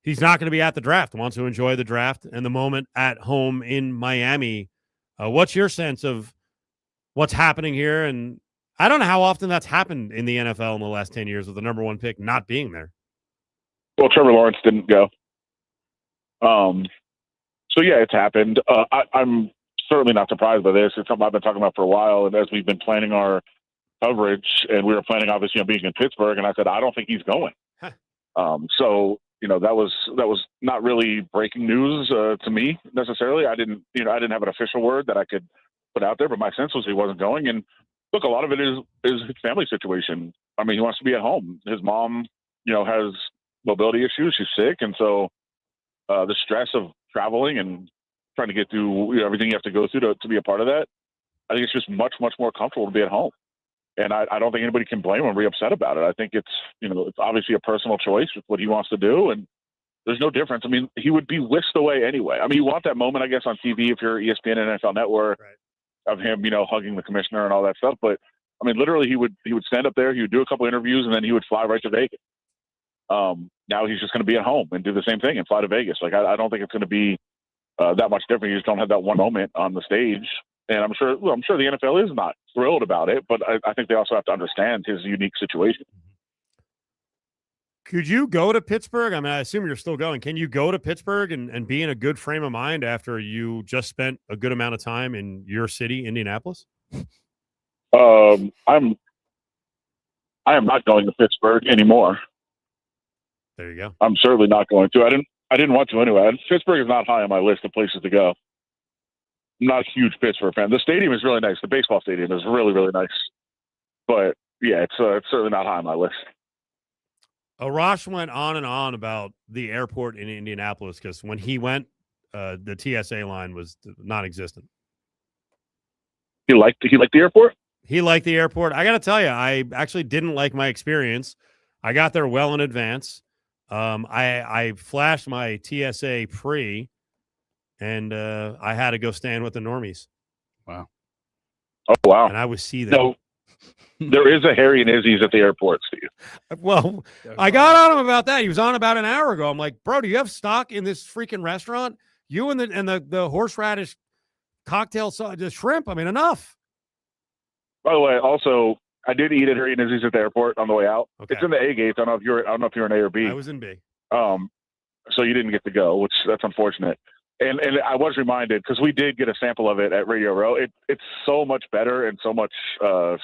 he's not going to be at the draft, wants to enjoy the draft and the moment at home in Miami. What's your sense of what's happening here? And I don't know how often that's happened in the NFL in the last 10 years with the number one pick not being there. Well, Trevor Lawrence didn't go. So yeah, it's happened. I'm certainly not surprised by this. It's something I've been talking about for a while. And as we've been planning our coverage, and we were planning obviously on being in Pittsburgh, and I said, I don't think he's going. Huh. So, that was not really breaking news to me necessarily. I didn't have an official word that I could put out there, but my sense was he wasn't going. And look, a lot of it is his family situation. I mean, he wants to be at home. His mom, has mobility issues. She's sick. And so the stress of traveling and trying to get through everything you have to go through to be a part of that, I think it's just much, much more comfortable to be at home. And I don't think anybody can blame him or be upset about it. I think it's, it's obviously a personal choice with what he wants to do. And there's no difference. I mean, he would be whisked away anyway. I mean, you want that moment, I guess, on TV if you're ESPN and NFL Network, right, of him, hugging the commissioner and all that stuff. But I mean, literally he would stand up there, he would do a couple interviews, and then he would fly right to Vegas. Now he's just going to be at home and do the same thing and fly to Vegas. Like, I don't think it's going to be that much different. You just don't have that one moment on the stage. And I'm sure the NFL is not thrilled about it, but I think they also have to understand his unique situation. Could you go to Pittsburgh? I mean, I assume you're still going. Can you go to Pittsburgh and be in a good frame of mind after you just spent a good amount of time in your city, Indianapolis? I am not going to Pittsburgh anymore. There you go. I'm certainly not going to. I didn't want to anyway. Pittsburgh is not high on my list of places to go. I'm not a huge Pittsburgh fan. The stadium is really nice. The baseball stadium is really, really nice. But yeah, it's certainly not high on my list. Arash went on and on about the airport in Indianapolis because when he went, the TSA line was non-existent. He liked the airport? He liked the airport. I got to tell you, I actually didn't like my experience. I got there well in advance. I flashed my TSA pre, and I had to go stand with the normies. Wow. Oh, wow. And I was seething. No, there is a Harry and Izzy's at the airport, Steve. Well, I got on him about that. He was on about an hour ago. I'm like, bro, do you have stock in this freaking restaurant? You and the horseradish cocktail sauce, the shrimp. I mean, enough. By the way, also, I did eat at Harry and Izzy's at the airport on the way out. Okay. It's in the A gates. I don't know if you're in A or B. I was in B. So you didn't get to go, which that's unfortunate. And I was reminded, because we did get a sample of it at Radio Row. It's so much better and so much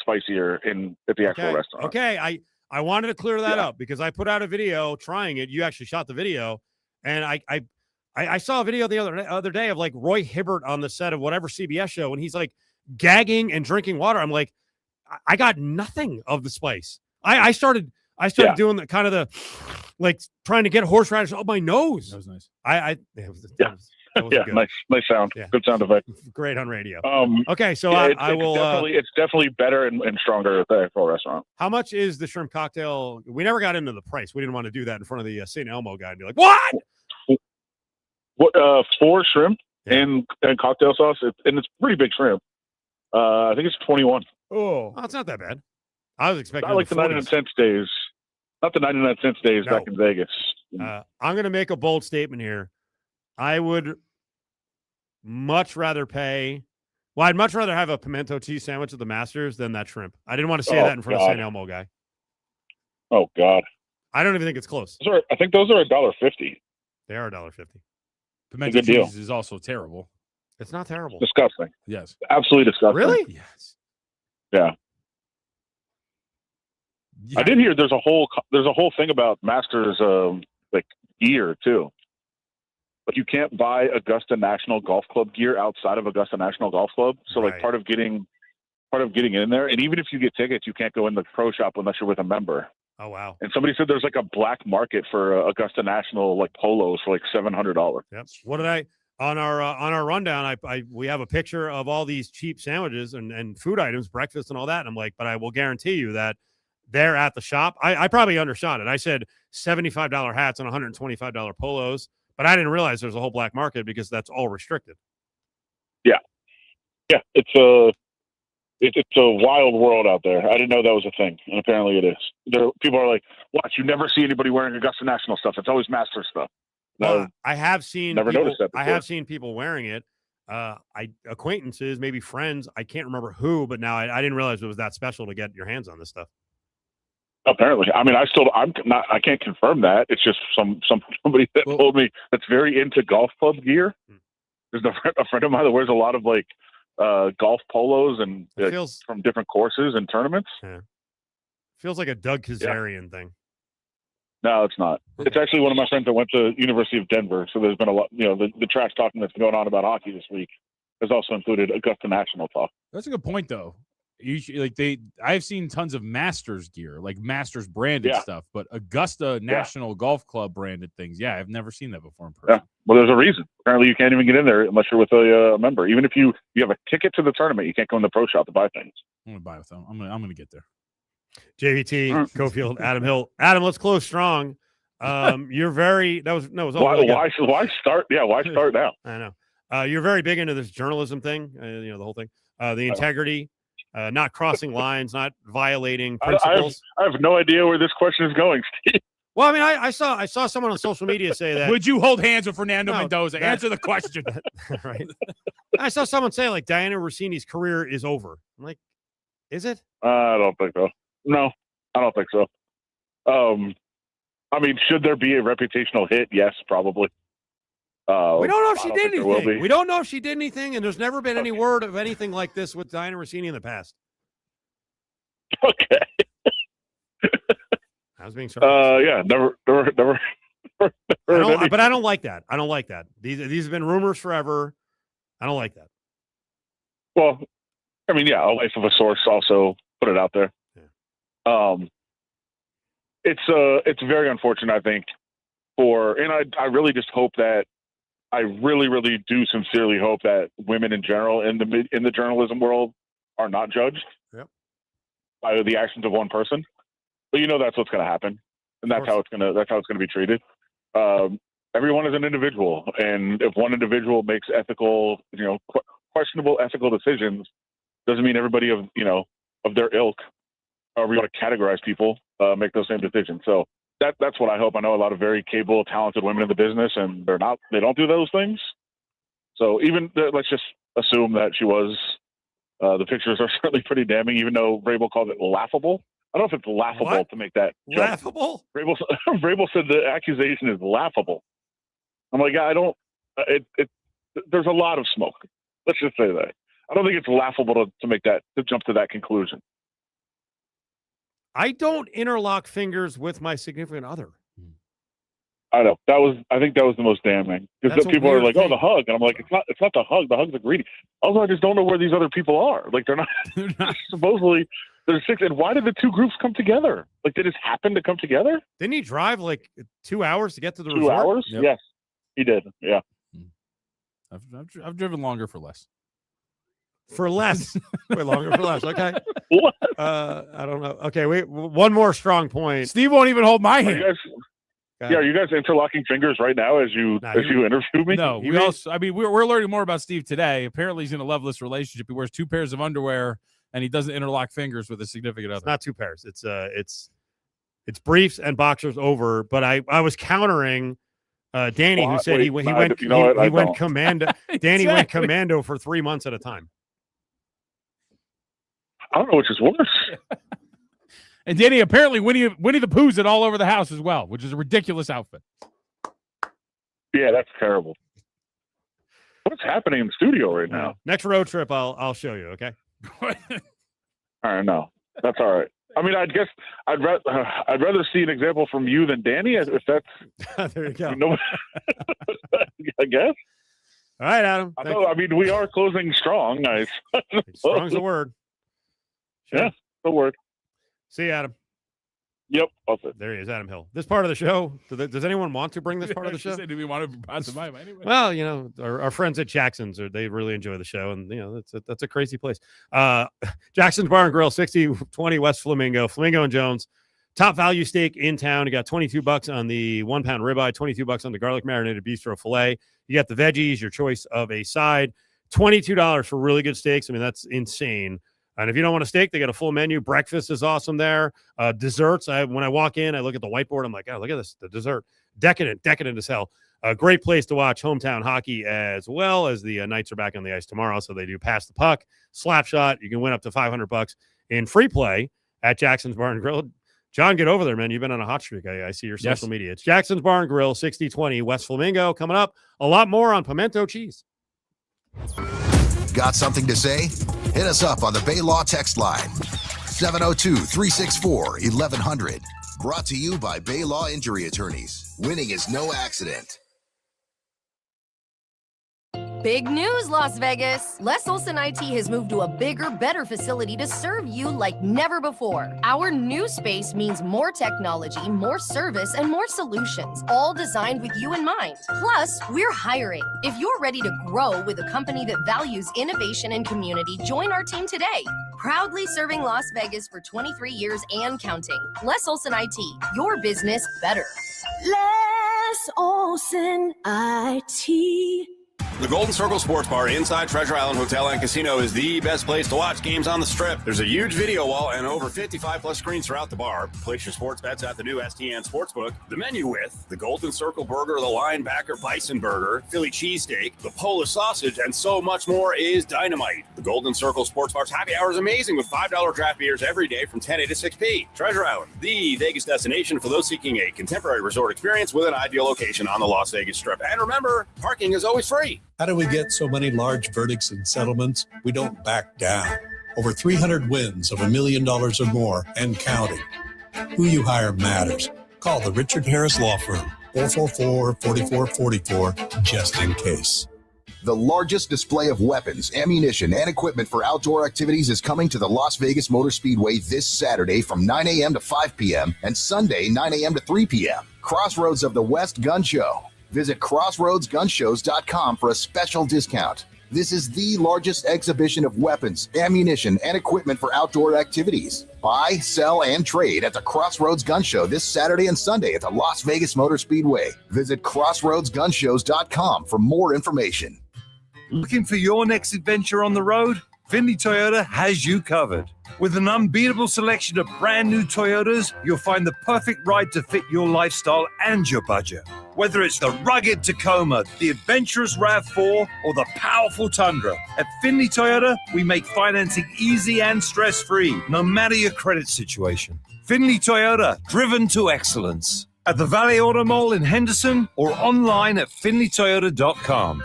spicier at the actual restaurant. Okay, I wanted to clear that up because I put out a video trying it. You actually shot the video, and I saw a video the other day of like Roy Hibbert on the set of whatever CBS show, and he's like gagging and drinking water. I'm like, I got nothing of the spice. I started doing the kind of the like trying to get horseradish up my nose. That was nice. Nice sound. Yeah. Good sound effect. Great on radio. Okay, so yeah, I will. It's definitely better and stronger at the actual restaurant. How much is the shrimp cocktail? We never got into the price. We didn't want to do that in front of the St. Elmo guy and be like, "What? What? 4 shrimp and cocktail sauce, and it's pretty big shrimp. I think it's 21. Oh, it's not that bad. I was expecting. Not like the 99-cent days. Not the 99-cent days back in Vegas. I'm going to make a bold statement here. I would much rather pay. Well, I'd much rather have a pimento cheese sandwich at the Masters than that shrimp. I didn't want to say that in front of St. Elmo guy. Oh God, I don't even think it's close. I think those are $1.50. They are $1.50. Pimento Good deal. cheese is also terrible. It's not terrible. Disgusting. Yes. Absolutely disgusting. Really? Yes. Yeah. I did hear there's a whole thing about Masters like gear too. Like you can't buy Augusta National Golf Club gear outside of Augusta National Golf Club. So like part of getting in there, and even if you get tickets, you can't go in the pro shop unless you're with a member. Oh wow! And somebody said there's like a black market for Augusta National like polos for like $700. Yep. What did I on our rundown? We have a picture of all these cheap sandwiches and food items, breakfast and all that. And I'm like, but I will guarantee you that they're at the shop. I probably undershot it. I said $75 hats and $125 polos, but I didn't realize there's a whole black market because that's all restricted. Yeah, it's a wild world out there. I didn't know that was a thing, and apparently it is. People are like, "Watch, you never see anybody wearing Augusta National stuff. It's always Masters stuff." Well, I have seen never noticed that before. I have seen people wearing it. Acquaintances, maybe friends. I can't remember who, but now I didn't realize it was that special to get your hands on this stuff. Apparently, I mean, I can't confirm that. It's just somebody that told me that's very into golf club gear. There's a friend of mine that wears a lot of like golf polos and from different courses and tournaments. Yeah. Feels like a Doug Kazarian thing. No, it's not. It's actually one of my friends that went to University of Denver. So there's been a lot, the trash talking that's going on about hockey this week has also included Augusta National talk. That's a good point, though. I've seen tons of Masters gear, like Masters branded stuff, but Augusta National Golf Club branded things. Yeah, I've never seen that before in person. Yeah, well, there's a reason. Apparently, you can't even get in there unless you're with a member. Even if you have a ticket to the tournament, you can't go in the pro shop to buy things. I'm gonna buy with them. I'm gonna get there. JVT, Cofield, Adam Hill. Adam, let's close strong. You're very why start? Yeah, why start now? I know. You're very big into this journalism thing. The whole thing, the integrity. Not crossing lines, not violating principles. I have no idea where this question is going, Steve. Well, I mean, I saw someone on social media say that. Would you hold hands with Fernando Mendoza? Answer the question. Right. I saw someone say like Diana Russini's career is over. I'm like, is it? I don't think so. No, I don't think so. I mean, should there be a reputational hit? Yes, probably. We don't know if she did anything. We don't know if she did anything, and there's never been any word of anything like this with Diana Russini in the past. Okay. I was being sarcastic. Yeah, never. But I don't like that. I don't like that. These have been rumors forever. I don't like that. Well, I mean, yeah, a wife of a source also put it out there. Yeah. It's very unfortunate, I think, and I really just hope that. I really, really do sincerely hope that women in general in the journalism world are not judged by the actions of one person. But that's what's going to happen, and that's how it's going to be treated. Everyone is an individual, and if one individual makes ethical, questionable ethical decisions, doesn't mean everybody of their ilk, or we want to categorize people, make those same decisions. So. That's what I hope. I know a lot of very capable, talented women in the business, and they don't do those things. So let's just assume that she was. The pictures are certainly pretty damning, even though Vrabel called it laughable. I don't know if it's laughable to make that jump. Laughable. Vrabel said the accusation is laughable. I'm like, I don't. There's a lot of smoke. Let's just say that. I don't think it's laughable to jump to that conclusion. I don't interlock fingers with my significant other. I know I think that was the most damning because people are like, "Oh, the hug," and I'm like, "It's not the hug. The hug's a greeting." Also, I just don't know where these other people are. Like, they're not supposedly there's 6. And why did the two groups come together? Like, they just happened to come together? Didn't he drive like 2 hours to get to the 2 resort? 2 hours? Yep. Yes, he did. Yeah, I've driven longer for less. For less. Way longer for less. Okay. What? I don't know. Okay, wait. One more strong point. Steve won't even hold my hand. Are you guys interlocking fingers right now as you interview me? No, we're learning more about Steve today. Apparently, he's in a loveless relationship. He wears 2 pairs of underwear, and he doesn't interlock fingers with a significant other. It's not 2 pairs. It's briefs and boxers over. But I was countering Danny, who said he went commando. Danny went commando for 3 months at a time. I don't know which is worse. And Danny, apparently Winnie the Pooh's it all over the house as well, which is a ridiculous outfit. Yeah, that's terrible. What's happening in the studio right now? Next road trip, I'll show you. Okay. All right, no, that's all right. I mean, I guess I'd rather see an example from you than Danny. If that's there you go. I guess. All right, Adam. I mean, we are closing strong. Nice. Strong's a word. Sure. Yeah, the word. See you, Adam. Yep. Okay. There he is, Adam Hill. This part of the show, does anyone want to bring this part of the show? Do we want to pass it by anyway? Well, you know, our friends at Jackson's, they really enjoy the show, and you know, that's a crazy place. Jackson's Bar and Grill, 6020 West Flamingo, Flamingo and Jones. Top value steak in town. You got $22 on the 1 pound ribeye, $22 on the garlic marinated bistro filet. You got the veggies, your choice of a side. $22 for really good steaks. I mean, that's insane. And if you don't want a steak, they got a full menu. Breakfast is awesome there. Desserts. When I walk in, I look at the whiteboard. I'm like, oh, look at this. The dessert. Decadent as hell. A great place to watch hometown hockey as well, as the Knights are back on the ice tomorrow. So they do pass the puck, slap shot. You can win up to $500 in free play at Jackson's Bar and Grill. John, get over there, man. You've been on a hot streak. I see your social media. It's Jackson's Bar and Grill, 6020 West Flamingo. Coming up, a lot more on pimento cheese. Got something to say? Hit us up on the Bay Law text line, 702-364-1100. Brought to you by Bay Law Injury Attorneys. Winning is no accident. Big news, Las Vegas. Les Olson IT has moved to a bigger, better facility to serve you like never before. Our new space means more technology, more service, and more solutions, all designed with you in mind. Plus, we're hiring. If you're ready to grow with a company that values innovation and community, join our team today. Proudly serving Las Vegas for 23 years and counting. Les Olson IT, your business better. Les Olson IT. The Golden Circle Sports Bar inside Treasure Island Hotel and Casino is the best place to watch games on the Strip. There's a huge video wall and over 55-plus screens throughout the bar. Place your sports bets at the new STN Sportsbook. The menu with the Golden Circle Burger, the Linebacker Bison Burger, Philly Cheesesteak, the Polish Sausage, and so much more is dynamite. The Golden Circle Sports Bar's happy hour is amazing with $5 draft beers every day from 10 a to 6 p. Treasure Island, the Vegas destination for those seeking a contemporary resort experience with an ideal location on the Las Vegas Strip. And remember, parking is always free. How do we get so many large verdicts and settlements? We don't back down. Over 300 wins of $1 million or more and counting. Who you hire matters. Call the Richard Harris Law Firm, 444-4444, just in case. The largest display of weapons, ammunition, and equipment for outdoor activities is coming to the Las Vegas Motor Speedway this Saturday from 9 a.m. to 5 p.m. and Sunday 9 a.m. to 3 p.m. Crossroads of the West Gun Show. Visit crossroadsgunshows.com for a special discount. This is the largest exhibition of weapons, ammunition, and equipment for outdoor activities. Buy, sell, and trade at the Crossroads Gun Show this Saturday and Sunday at the Las Vegas Motor Speedway. Visit crossroadsgunshows.com for more information. Looking for your next adventure on the road? Findlay Toyota has you covered. With an unbeatable selection of brand new Toyotas, you'll find the perfect ride to fit your lifestyle and your budget. Whether it's the rugged Tacoma, the adventurous RAV4, or the powerful Tundra, at Findlay Toyota, we make financing easy and stress-free, no matter your credit situation. Findlay Toyota, driven to excellence. At the Valley Auto Mall in Henderson or online at findlaytoyota.com.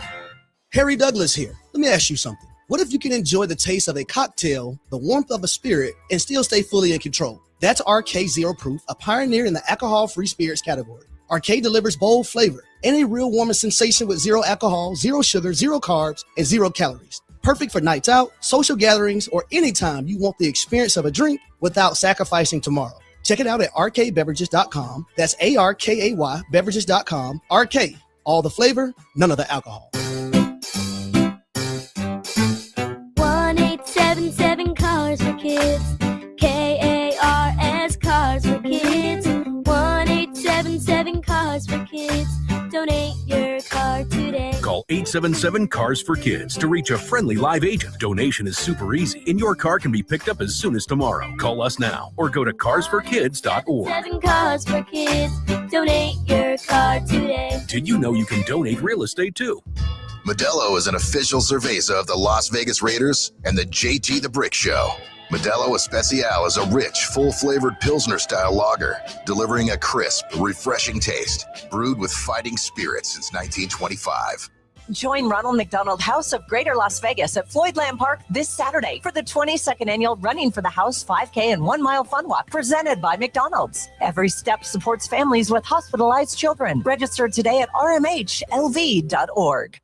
Harry Douglas here. Let me ask you something. What if you can enjoy the taste of a cocktail, the warmth of a spirit, and still stay fully in control? That's RK Zero Proof, a pioneer in the alcohol-free spirits category. RK delivers bold flavor and a real warming sensation with zero alcohol, zero sugar, zero carbs, and 0 calories. Perfect for nights out, social gatherings, or anytime you want the experience of a drink without sacrificing tomorrow. Check it out at rkbeverages.com. That's ARKAY beverages.com. RK, all the flavor, none of the alcohol. 1877 Cars for Kids. KARS Cars for Kids. 1877 Cars for Kids. Donate your car today. Call 877 Cars for Kids to reach a friendly live agent. Donation is super easy, and your car can be picked up as soon as tomorrow. Call us now or go to carsforkids.org. 7 Cars for Kids. Donate your car today. Did you know you can donate real estate too? Modelo is an official cerveza of the Las Vegas Raiders and the JT the Brick Show. Modelo Especial is a rich, full-flavored Pilsner-style lager, delivering a crisp, refreshing taste, brewed with fighting spirit since 1925. Join Ronald McDonald House of Greater Las Vegas at Floyd Lamb Park this Saturday for the 22nd annual Running for the House 5K and 1 Mile Fun Walk presented by McDonald's. Every step supports families with hospitalized children. Register today at rmhlv.org.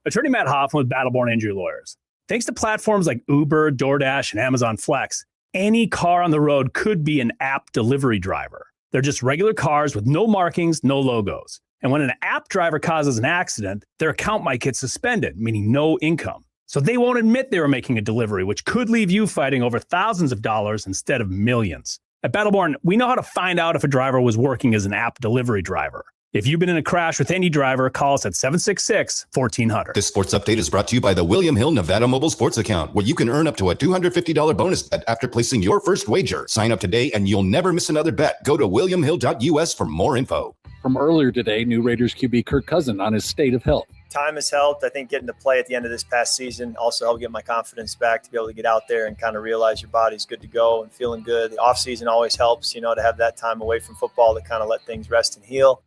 Attorney Matt Hoffman with Battleborn Injury Lawyers. Thanks to platforms like Uber, DoorDash, and Amazon Flex, any car on the road could be an app delivery driver. They're just regular cars with no markings, no logos. And when an app driver causes an accident, their account might get suspended, meaning no income. So they won't admit they were making a delivery, which could leave you fighting over thousands of dollars instead of millions. At Battleborn, we know how to find out if a driver was working as an app delivery driver. If you've been in a crash with any driver, call us at 766-1400. This sports update is brought to you by the William Hill Nevada Mobile Sports Account, where you can earn up to a $250 bonus bet after placing your first wager. Sign up today and you'll never miss another bet. Go to williamhill.us for more info. From earlier today, new Raiders QB Kirk Cousins on his state of health. Time has helped. I think getting to play at the end of this past season also helped get my confidence back to be able to get out there and kind of realize your body's good to go and feeling good. The offseason always helps, to have that time away from football to kind of let things rest and heal.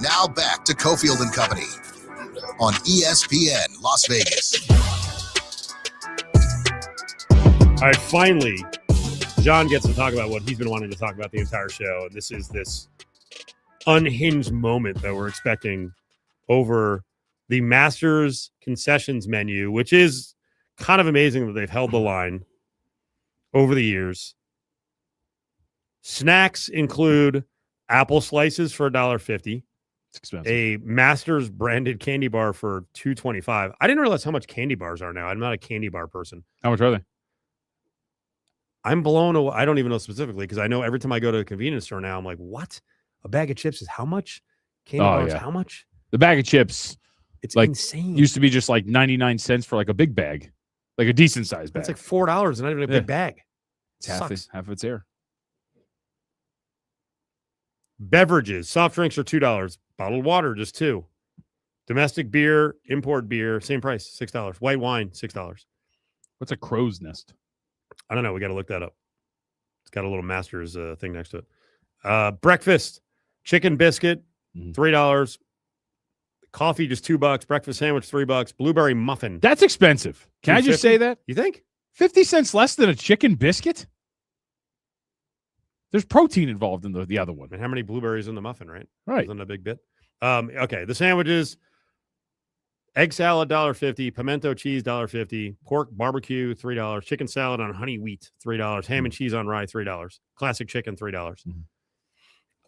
Now back to Cofield Company on ESPN Las Vegas. All right, finally, John gets to talk about what he's been wanting to talk about the entire show. And this is this unhinged moment that we're expecting over the Masters concessions menu, which is kind of amazing that they've held the line over the years. Snacks include apple slices for $1.50. It's expensive. A Masters branded candy bar for $2.25. I didn't realize how much candy bars are now. I'm not a candy bar person. How much are they? I'm blown away. I don't even know specifically because I know every time I go to a convenience store now, I'm like, what? A bag of chips is how much? Candy bars, how much? The bag of chips, it's like insane. Used to be just like 99 cents for like a big bag, like a decent sized bag. It's like $4 and not even a big bag. It's half of its air. Beverages, soft drinks are $2. Bottled water, just $2. Domestic beer, import beer, same price, $6. White wine, $6. What's a crow's nest? I don't know. We got to look that up. It's got a little Masters thing next to it. Breakfast, chicken biscuit, $3. Coffee, just $2. Breakfast sandwich, $3. Blueberry muffin. That's expensive. Can I just say that? You think? 50 cents less than a chicken biscuit? There's protein involved in the other one. And how many blueberries in the muffin, right? Right. Isn't that a big bit? Okay, the sandwiches, egg salad, $1.50, pimento cheese, $1.50, pork barbecue, $3, chicken salad on honey wheat, $3, ham and cheese on rye, $3, classic chicken, $3.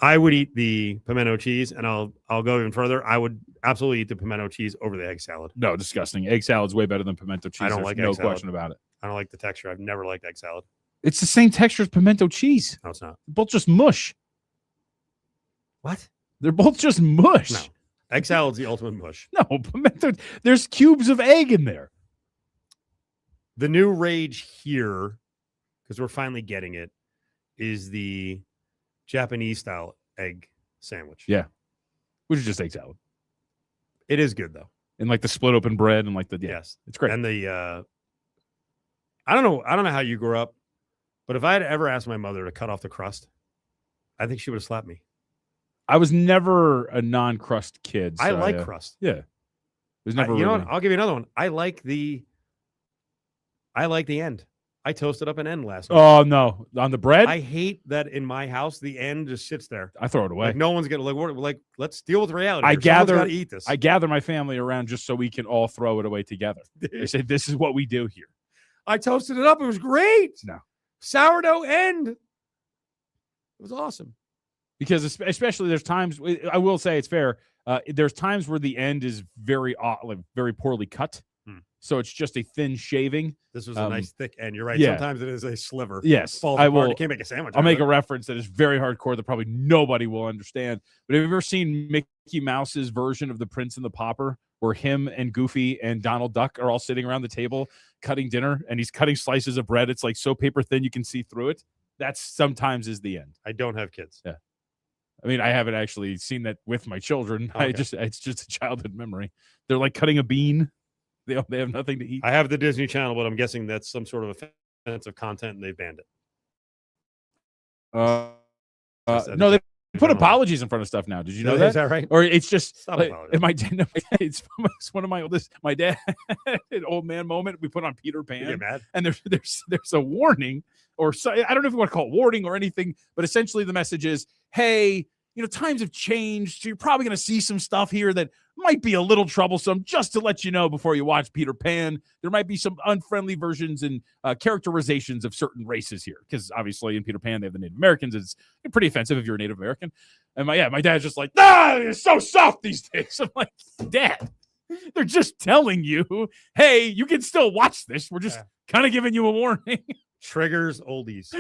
I would eat the pimento cheese, and I'll go even further. I would absolutely eat the pimento cheese over the egg salad. No, disgusting. Egg salad's way better than pimento cheese. I don't There's like no egg salad. question about it. I don't like the texture. I've never liked egg salad. It's the same texture as pimento cheese. No, it's not. They're both just mush. What? They're both just mush. No. Egg salad's the ultimate mush. No, pimento. There's cubes of egg in there. The new rage here, because we're finally getting it, is the Japanese style egg sandwich. Yeah. Which is just egg salad. It is good though. And like the split open bread and like the yes. It's great. And the I don't know how you grew up, but if I had ever asked my mother to cut off the crust, I think she would have slapped me. I was never a non-crust kid. So I like crust. Yeah. It was never you know really... what? I'll give you another one. I like the end. I toasted up an end last night. Oh no. On the bread? I hate that in my house the end just sits there. I throw it away. Like no one's gonna like let's deal with reality. I Someone's gather gotta eat this. I gather my family around just so we can all throw it away together. They say this is what we do here. I toasted it up. It was great. No. Sourdough end. It was awesome. Because especially there's times, I will say it's fair, there's times where the end is very poorly cut. So it's just a thin shaving. This was a nice thick end. You're right. Yeah. Sometimes it is a sliver. Yes. Falls I apart. will, You can't make a sandwich. I'll out make of a reference that is very hardcore that probably nobody will understand. But have you ever seen Mickey Mouse's version of The Prince and the Pauper, where him and Goofy and Donald Duck are all sitting around the table cutting dinner, and he's cutting slices of bread. It's like so paper thin you can see through it. That's sometimes is the end. I don't have kids. Yeah. I mean, I haven't actually seen that with my children. Okay. It's just a childhood memory. They're like cutting a bean. They have nothing to eat. I have the Disney Channel, but I'm guessing that's some sort of offensive content, and they've banned it. No, they put apologies in front of stuff now. Did you know that? Is that right? Or it's just Stop like, apologizing. it's one of my oldest. My dad, an old man moment. We put on Peter Pan, You get mad? and there's a warning, or so, I don't know if you want to call it warning or anything, but essentially the message is, hey, times have changed. So you're probably going to see some stuff here that might be a little troublesome. Just to let you know before you watch Peter Pan, there might be some unfriendly versions and characterizations of certain races here, because obviously in Peter Pan they have the Native Americans. It's pretty offensive if you're a Native American. And my dad's just like, it's so soft these days. I'm like, Dad, they're just telling you, hey, you can still watch this. We're just kind of giving you a warning. Triggers oldies.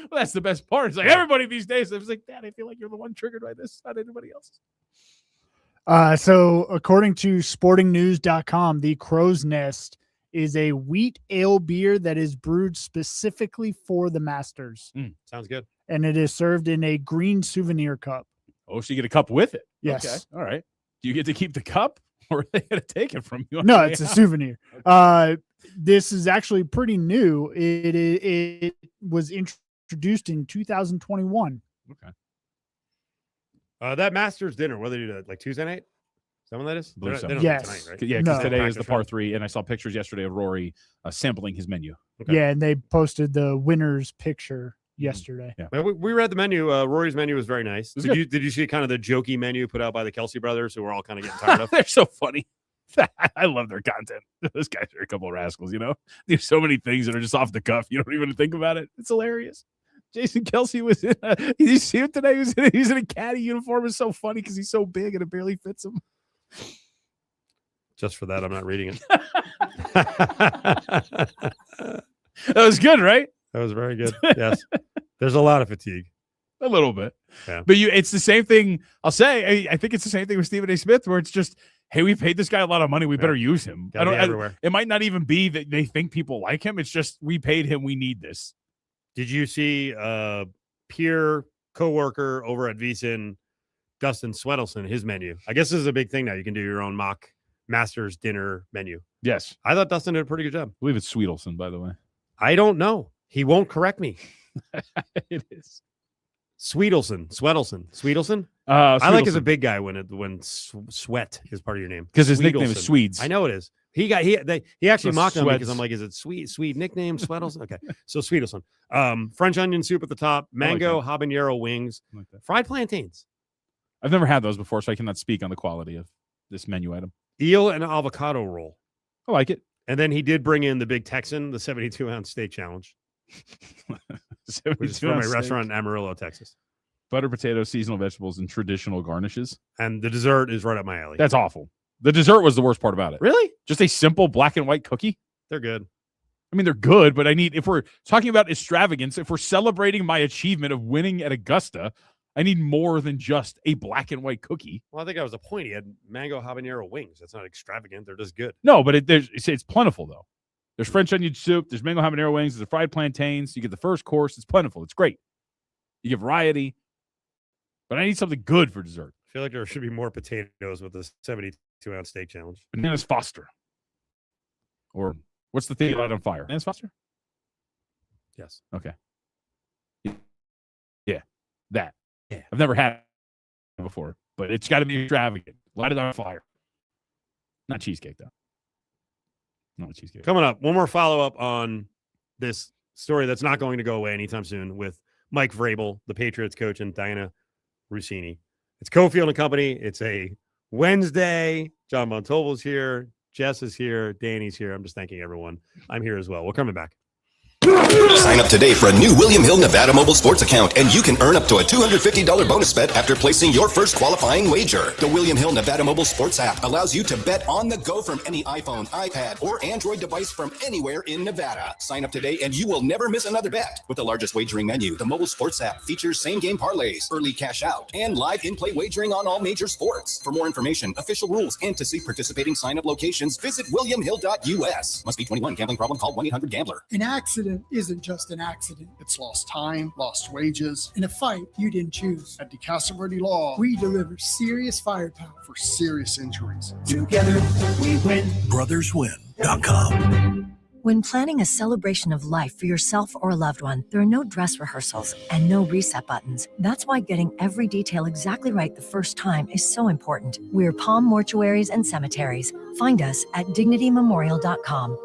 Well, that's the best part. It's like everybody these days, I was like, Dad, I feel like you're the one triggered by this, not anybody else. So according to sportingnews.com, the Crow's Nest is a wheat ale beer that is brewed specifically for the Masters. Sounds good. And it is served in a green souvenir cup. Oh, so you get a cup with it? Yes. Okay. All right. Do you get to keep the cup, or are they going to take it from you? No, it's a souvenir. This is actually pretty new. It was introduced in 2021. Okay. That Masters dinner, what do they do? Like Tuesday night? Is that when that is? I believe so. They don't Yes. do it tonight, right? Yeah, because No. today is the Practice, par right? 3, and I saw pictures yesterday of Rory sampling his menu. Okay. Yeah, and they posted the winner's picture yesterday. Yeah. Well, we read the menu. Rory's menu was very nice. was Did you see kind of the jokey menu put out by the Kelsey brothers, who we're all kind of getting tired of? They're so funny. I love their content. Those guys are a couple of rascals, There's so many things that are just off the cuff. You don't even think about it. It's hilarious. Jason Kelsey was in did you see him today? He was in a caddy uniform. It's so funny because he's so big and it barely fits him. Just for that, I'm not reading it. That was good, right? That was very good. Yes. There's a lot of fatigue. A little bit. Yeah. But it's the same thing. I'll say, I think it's the same thing with Stephen A. Smith, where it's just, hey, we paid this guy a lot of money. We better use him. Gotta be everywhere. It might not even be that they think people like him. It's just, we paid him. We need this. Did you see peer coworker over at VSiN, Dustin Swedelson, his menu? I guess this is a big thing now. You can do your own mock Masters dinner menu. Yes. I thought Dustin did a pretty good job. I believe it's Swedelson, by the way. I don't know. He won't correct me. It is. Swedelson. I like as a big guy when Sweat is part of your name, because his nickname is Swedes. I know it is. He actually So mocked on me Sweats. because I'm like, is it Swede nickname Swedelson? Okay, so Swedelson. French onion soup at the top, mango habanero wings, I like that. fried plantains, I've never had those before, so I cannot speak on the quality of this menu item. eel and avocado roll. I like it. And then he did bring in the big Texan, the 72-ounce steak challenge, which is from a restaurant in Amarillo, Texas. Butter, potatoes, seasonal vegetables, and traditional garnishes. And the dessert is right up my alley. That's awful. The dessert was the worst part about it. Really? Just a simple black and white cookie. They're good. I mean, they're good, but if we're talking about extravagance, if we're celebrating my achievement of winning at Augusta, I need more than just a black and white cookie. Well, I think that was the point. He had mango habanero wings. That's not extravagant. They're just good. No, but it's plentiful, though. There's French onion soup. There's mango habanero wings. There's fried plantains. You get the first course. It's plentiful. It's great. You get variety. But I need something good for dessert. I feel like there should be more potatoes with the 72-ounce steak challenge. Bananas Foster. Or what's the thing you light on fire? Bananas Foster? Yes. Okay. Yeah. That. Yeah. I've never had it before, but it's got to be extravagant. Light it on fire. Not cheesecake, though. Not cheesecake. Coming up, one more follow-up on this story that's not going to go away anytime soon with Mike Vrabel, the Patriots coach, and Diana Russini. It's Cofield Company. It's a Wednesday. Jon Von Tobel's here. Jess is here. Danny's here. I'm just thanking everyone. I'm here as well. We're coming back. Sign up today for a new William Hill Nevada mobile sports account, and you can earn up to a $250 bonus bet after placing your first qualifying wager. The William Hill Nevada mobile sports app allows you to bet on the go from any iPhone, iPad, or Android device from anywhere in Nevada. Sign up today, and you will never miss another bet. With the largest wagering menu, the mobile sports app features same-game parlays, early cash out, and live in-play wagering on all major sports. For more information, official rules, and to see participating sign-up locations, visit williamhill.us. Must be 21. Gambling problem? Call 1-800-GAMBLER. An accident accident isn't just an accident. It's lost time, lost wages, in a fight you didn't choose. At DeCastro Law, we deliver serious firepower for serious injuries. Together, we win. BrothersWin.com. When planning a celebration of life for yourself or a loved one, there are no dress rehearsals and no reset buttons. That's why getting every detail exactly right the first time is so important. We're Palm Mortuaries and Cemeteries. Find us at DignityMemorial.com.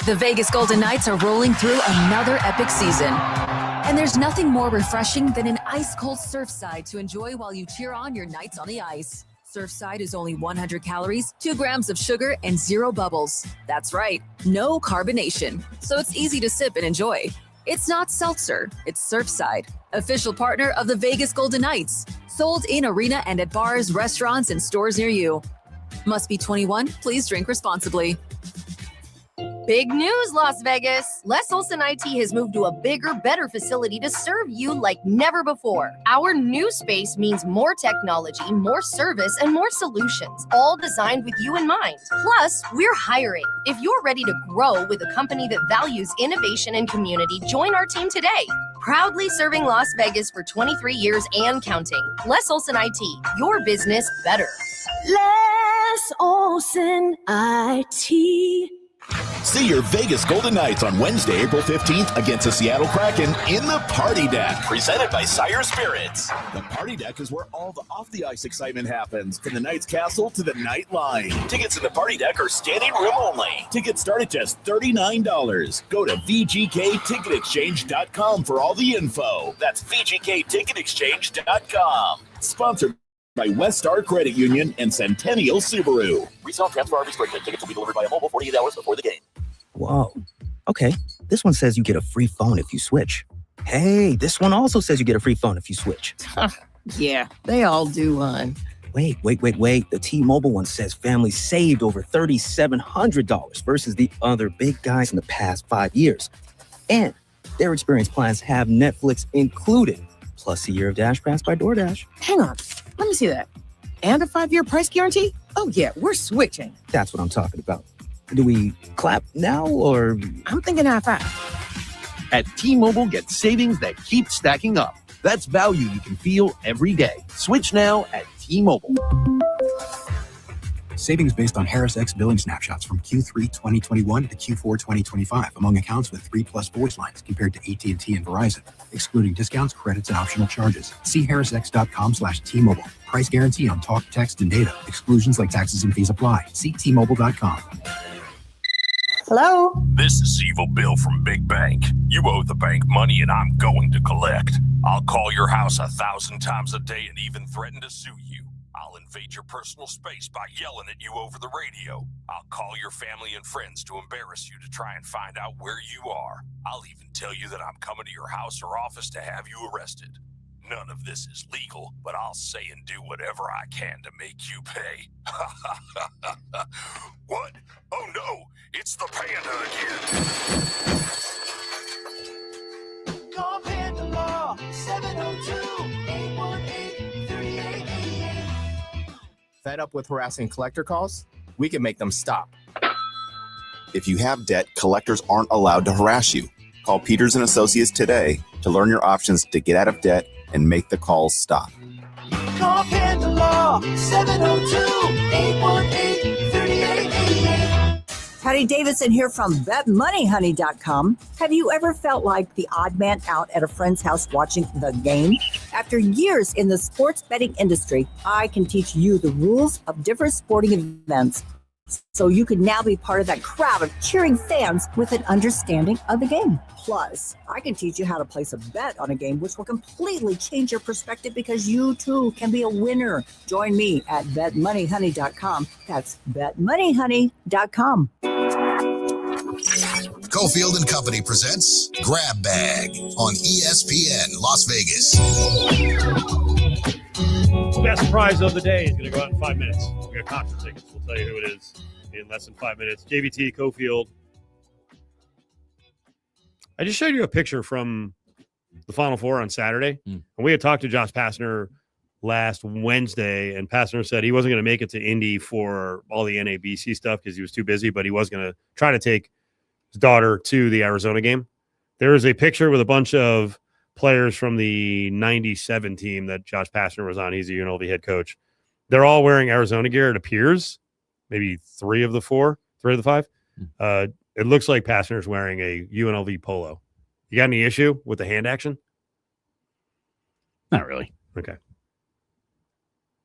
The Vegas Golden Knights are rolling through another epic season. And there's nothing more refreshing than an ice-cold Surfside to enjoy while you cheer on your Knights on the ice. Surfside is only 100 calories, 2 grams of sugar, and 0 bubbles. That's right, no carbonation. So it's easy to sip and enjoy. It's not seltzer, it's Surfside, official partner of the Vegas Golden Knights. Sold in arena and at bars, restaurants, and stores near you. Must be 21. Please drink responsibly. Big news, Las Vegas! Les Olson IT has moved to a bigger, better facility to serve you like never before. Our new space means more technology, more service, and more solutions, all designed with you in mind. Plus, we're hiring. If you're ready to grow with a company that values innovation and community, join our team today. Proudly serving Las Vegas for 23 years and counting. Les Olson IT, your business better. Les Olson IT. See your Vegas Golden Knights on Wednesday, April 15th against the Seattle Kraken in the Party Deck, presented by Sire Spirits. The Party Deck is where all the off-the-ice excitement happens, from the Knights Castle to the Night Line. Tickets in the Party Deck are standing room only. Tickets start at just $39. Go to VGKTicketExchange.com for all the info. That's VGKTicketExchange.com. Sponsored by West Star Credit Union and Centennial Subaru. Resale transfer restricted. Tickets will be delivered via mobile 48 hours before the game. Whoa. Okay. This one says you get a free phone if you switch. Hey, this one also says you get a free phone if you switch. Yeah, they all do, hon. Wait. The T-Mobile one says families saved over $3,700 versus the other big guys in the past 5 years. And their experience plans have Netflix included, plus a year of Dash Pass by DoorDash. Hang on. Let me see that. And a 5-year price guarantee? Oh, yeah, we're switching. That's what I'm talking about. Do we clap now or? I'm thinking high-five. At T-Mobile, get savings that keep stacking up. That's value you can feel every day. Switch now at T-Mobile. Savings based on Harris X billing snapshots from Q3 2021 to Q4 2025 among accounts with 3+ voice lines compared to AT&T and Verizon, excluding discounts, credits, and optional charges. See harrisx.com/T-Mobile. Price guarantee on talk, text, and data. Exclusions like taxes and fees apply. See T-Mobile.com. Hello? This is Evil Bill from Big Bank. You owe the bank money and I'm going to collect. I'll call your house 1,000 times a day and even threaten to sue you. I'll invade your personal space by yelling at you over the radio. I'll call your family and friends to embarrass you to try and find out where you are. I'll even tell you that I'm coming to your house or office to have you arrested. None of this is legal, but I'll say and do whatever I can to make you pay. What? Oh no, it's the panda again. Call Panda Law, 702-818-3888. Fed up with harassing collector calls? We can make them stop. If you have debt, collectors aren't allowed to harass you. Call Peters & Associates today to learn your options to get out of debt and make the calls stop. Call Panda Law, 702-818-3888. Patty Davidson here from BetMoneyHoney.com. Have you ever felt like the odd man out at a friend's house watching the game? After years in the sports betting industry, I can teach you the rules of different sporting events, so you can now be part of that crowd of cheering fans with an understanding of the game. Plus, I can teach you how to place a bet on a game, which will completely change your perspective because you too can be a winner. Join me at BetMoneyHoney.com. That's BetMoneyHoney.com. Cofield Company presents Grab Bag on ESPN Las Vegas. Best prize of the day is going to go out in 5 minutes. We got concert tickets. We'll tell you who it is in less than 5 minutes. JVT, Cofield. I just showed you a picture from the Final Four on Saturday. And we had talked to Josh Pastner last Wednesday, and Pastner said he wasn't going to make it to Indy for all the NABC stuff because he was too busy, but he was going to try to take daughter to the Arizona game. There is a picture with a bunch of players from the 97 team that Josh Pastner was on. He's a UNLV head coach. They're all wearing Arizona gear, it appears. Maybe 3 of the 5. It looks like Pastner's wearing a UNLV polo. You got any issue with the hand action? Not really. Okay.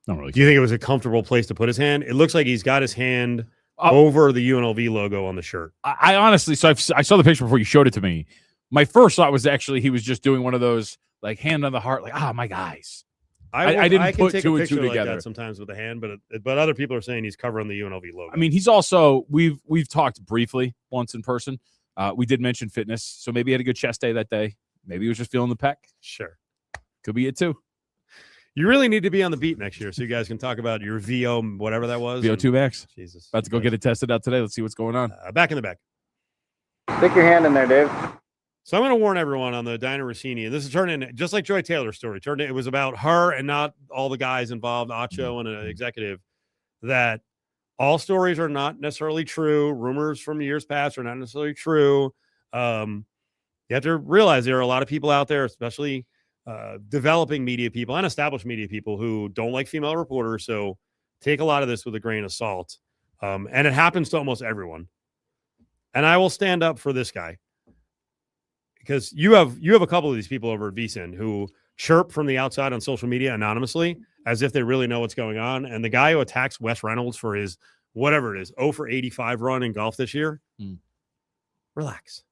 Not really. Do you think it was a comfortable place to put his hand? It looks like he's got his hand over the UNLV logo on the shirt. I honestly, so I saw the picture before you showed it to me. My first thought was actually he was just doing one of those like hand on the heart, like my guys. I didn't put take 2 a and 2 picture together. like that sometimes with the hand, but other people are saying he's covering the UNLV logo. I mean, he's also we've talked briefly once in person. We did mention fitness, so maybe he had a good chest day that day. Maybe he was just feeling the pec. Sure, could be it too. You really need to be on the beat next year so you guys can talk about your VO, whatever that was. VO2 max. Jesus. About to go get it tested out today. Let's see what's going on. Back in the back. Stick your hand in there, Dave. So I'm going to warn everyone on the Diana Russini, and this is turning in, just like Joy Taylor's story, it was about her and not all the guys involved, Acho and an executive, that all stories are not necessarily true. Rumors from years past are not necessarily true. You have to realize there are a lot of people out there, especially developing media people and established media people who don't like female reporters. So take a lot of this with a grain of salt. And it happens to almost everyone. And I will stand up for this guy because you have a couple of these people over at VSiN who chirp from the outside on social media anonymously as if they really know what's going on. And the guy who attacks Wes Reynolds for his, whatever it is, 0 for 85 run in golf this year, relax.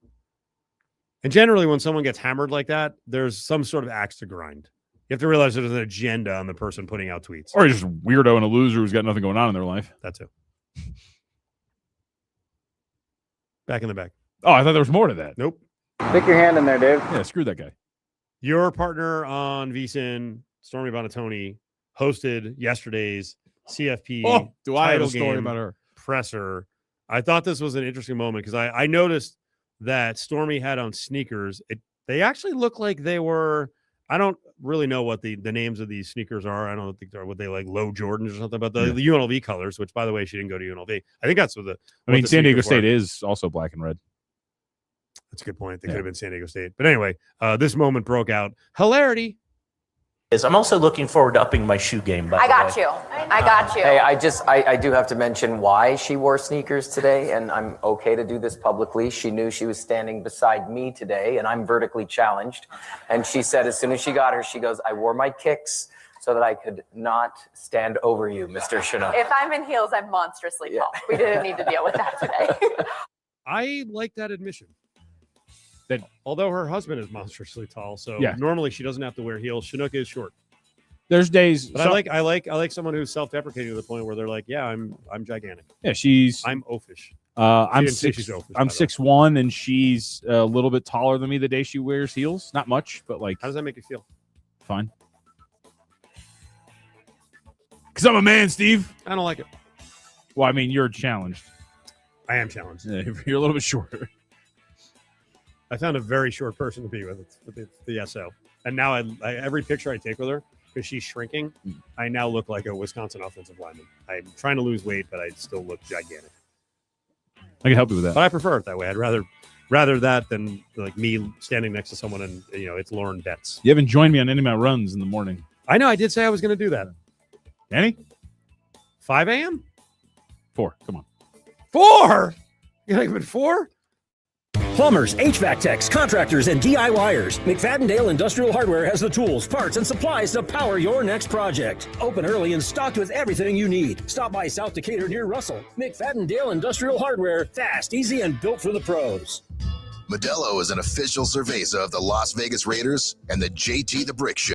And generally, when someone gets hammered like that, there's some sort of axe to grind. You have to realize there's an agenda on the person putting out tweets. Or he's just a weirdo and a loser who's got nothing going on in their life. That too. Back in the back. Oh, I thought there was more to that. Nope. Stick your hand in there, Dave. Yeah, screw that guy. Your partner on VSiN, Stormy Bonatoni, hosted yesterday's CFP do I have a title story game about her presser. I thought this was an interesting moment because I noticed that Stormy had on sneakers. They actually look like they were, I don't really know what the names of these sneakers are. I don't think they're what they like low Jordans or something, but the UNLV colors, which by the way, she didn't go to UNLV. I think that's what San Diego State is also black and red. That's a good point. They could have been San Diego State. But anyway, this moment broke out. Hilarity. I'm also looking forward to upping my shoe game. I got you. Hey, I do have to mention why she wore sneakers today, and I'm okay to do this publicly. She knew she was standing beside me today, and I'm vertically challenged. And she said as soon as she got her, she goes, I wore my kicks so that I could not stand over you, Mr. Chinook. If I'm in heels, I'm monstrously tall. We didn't need to deal with that today. I like that admission. That although her husband is monstrously tall, so normally she doesn't have to wear heels. Chinook is short. There's days, but I like someone who's self-deprecating to the point where they're like, yeah, I'm gigantic. Yeah, I'm oafish. I'm 6'1", and she's a little bit taller than me the day she wears heels. Not much, but like, how does that make you feel? Fine. Because I'm a man, Steve. I don't like it. Well, I mean, you're challenged. I am challenged. Yeah, you're a little bit shorter. I found a very short person to be with the SO. And now I every picture I take with her, because she's shrinking, I now look like a Wisconsin offensive lineman. I'm trying to lose weight, but I still look gigantic. I can help you with that. But I prefer it that way. I'd rather that than like me standing next to someone and, it's Lauren Betts. You haven't joined me on any of my runs in the morning. I know. I did say I was going to do that. Any? 5 a.m.? 4. Come on. 4? You think it 4? Plumbers, HVAC techs, contractors, and DIYers. McFadden Industrial Hardware has the tools, parts, and supplies to power your next project. Open early and stocked with everything you need. Stop by South Decatur near Russell. McFadden Industrial Hardware. Fast, easy, and built for the pros. Modelo is an official cerveza of the Las Vegas Raiders and the JT the Brick Show.